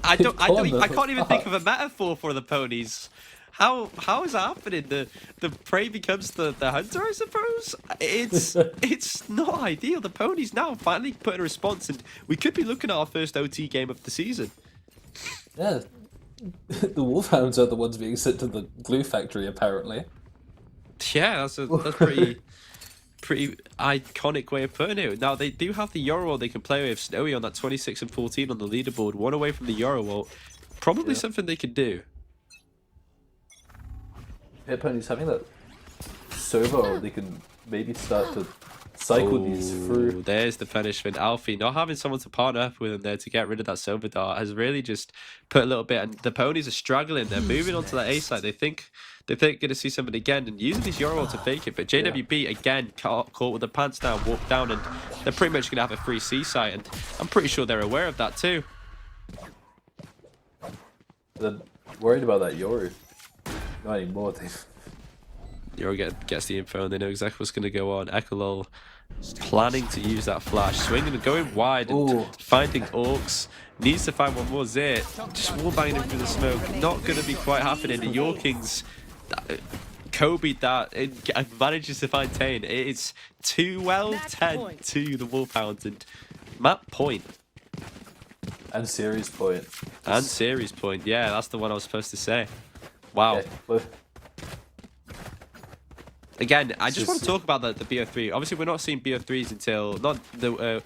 I can't even think of a metaphor for the Ponies. How is that happening? The prey becomes the hunter, I suppose. It's not ideal. The Ponies now finally put in a response, and we could be looking at our first OT game of the season.
yeah, the Wolfhounds are the ones being sent to the glue factory apparently.
Yeah, that's pretty iconic way of putting it. Now they do have the Euro they can play with. Snowy on that 26 and 14 on the leaderboard, one away from the Euro. Probably something they could do.
Pit Ponies having that Sova, they can maybe start to cycle these through.
There's the punishment. Alfie not having someone to partner up with him there to get rid of that Silver Dart has really just put a little bit, and the Ponies are struggling. They're moving on to that A side. They think they're going to see something again and using this Euro to fake it, but JWB again caught with the pants down, walked down, and they're pretty much going to have a free C site, and I'm pretty sure they're aware of that too.
They're worried about that Yoru. Not anymore.
Euro gets the info and they know exactly what's going to go on. Ekolol planning to use that flash, swinging and going wide and finding Orcs. Needs to find one more Zit. Just wallbanging him through the smoke. Not going to be quite happening. The Yorkings Kobe that and manages to find Tane. It's 2-10 to the Wolfhounds, and map point.
And series point.
And series point. Yeah, that's the one I was supposed to say. Wow.
Yeah, well,
Again, I just want to talk about the BO3. Obviously, we're not seeing BO3s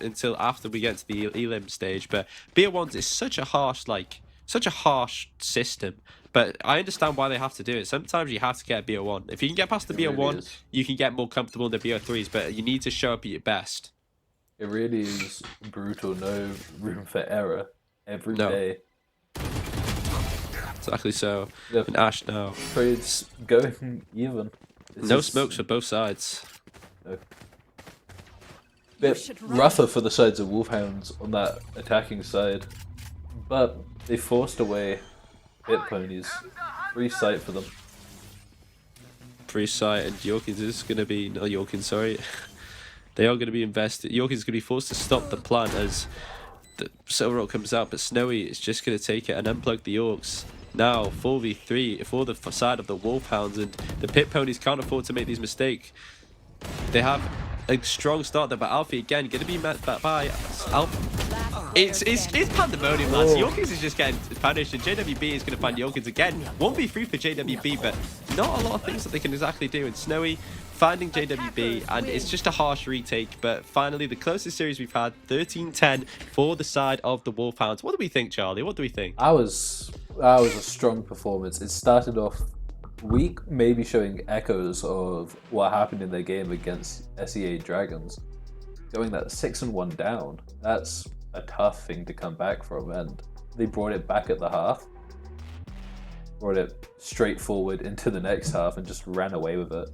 until after we get to the Elim stage. But BO1s is such a harsh system. But I understand why they have to do it. Sometimes you have to get a BO1. If you can get past the BO1, you can get more comfortable in the BO3s. But you need to show up at your best.
it really is brutal. No room for error every day.
Exactly so.
Yeah.
And Ash now.
Trades going even.
No smokes for both sides.
No. Bit rougher for the sides of Wolfhounds on that attacking side, but they forced away Pit Ponies. Free sight for them.
Free sight, and Yorkins is going to be... No, Yorkins, sorry. They are going to be invested. Yorkins is going to be forced to stop the plan as the Silver Rock comes out, but Snowy is just going to take it and unplug the Orcs. Now, 4v3 for the side of the Wolfhounds, and the Pit Ponies can't afford to make these mistakes. They have a strong start there, but Alfie again going to be met back by Alfie. It's pandemonium, lads. Yorkins is just getting punished, and JWB is going to find Yorkins again. 1v3 for JWB, but not a lot of things that they can exactly do. And Snowy finding JWB, and it's just a harsh retake. But finally, the closest series we've had, 13-10 for the side of the Wolfhounds. What do we think, Charlie? What do we think?
I was that was a strong performance. It started off weak, maybe showing echoes of what happened in their game against SEA Dragons. Going that 6-1 down, that's a tough thing to come back from, and they brought it back at the half, brought it straight forward into the next half, and just ran away with it.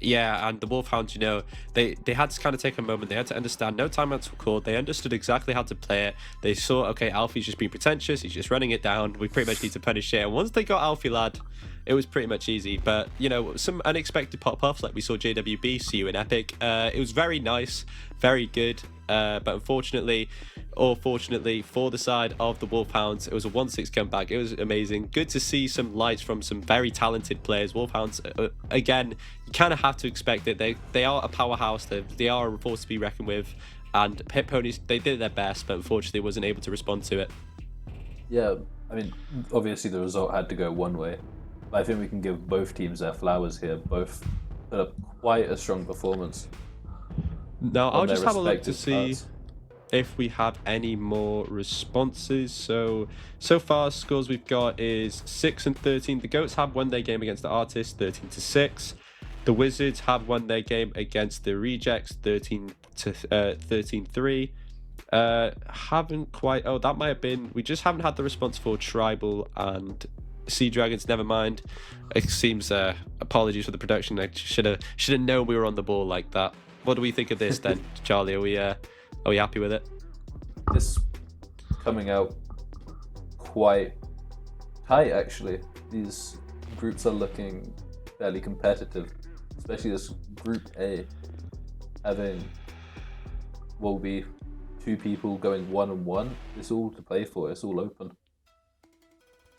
Yeah, and the Wolfhounds, you know, they had to kind of take a moment. They had to understand no timeouts were called. They understood exactly how to play it. They saw, okay, Alfie's just being pretentious. He's just running it down. We pretty much need to punish it. And once they got Alfie, lad, it was pretty much easy. But, you know, some unexpected pop-offs, like we saw JWB, see you in Epic. It was very nice, very good. But unfortunately, or fortunately for the side of the Wolfhounds, it was a 1-6 comeback. It was amazing. Good to see some lights from some very talented players. Wolfhounds, again, you kind of have to expect it. They are a powerhouse. They are a force to be reckoned with. And Pit Ponies, they did their best, but unfortunately wasn't able to respond to it.
Yeah, I mean, obviously the result had to go one way. But I think we can give both teams their flowers here. Both put up quite a strong performance.
Now, I'll just have a look to see
parts.
if we have any more responses. So far, scores we've got is 6 and 13. The Goats have won their game against the Artists, 13-6. The Wizards have won their game against the Rejects, 13-3. Haven't quite. Oh, that might have been. We just haven't had the response for Tribal and Sea Dragons. Never mind. It seems. Apologies for the production. I should have known we were on the ball like that. What do we think of this then, Charlie? Are we happy with it?
It's coming out quite tight, actually. These groups are looking fairly competitive, especially this Group A, having what will be 2 people going 1-1. It's all to play for. It's all open.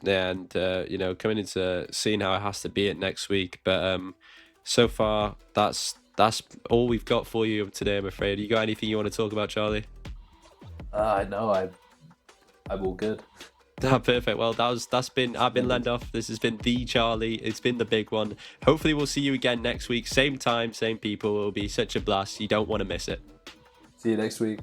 And you know, coming into seeing how it has to be it next week. But so far, that's all we've got for you today, I'm afraid. You got anything you want to talk about, Charlie?
No, I'm all good.
Perfect. Well, I've been Lendoth. This has been the Charlie. It's been the big one. Hopefully we'll see you again next week. Same time, same people. It'll be such a blast. You don't want to miss it.
See you next week.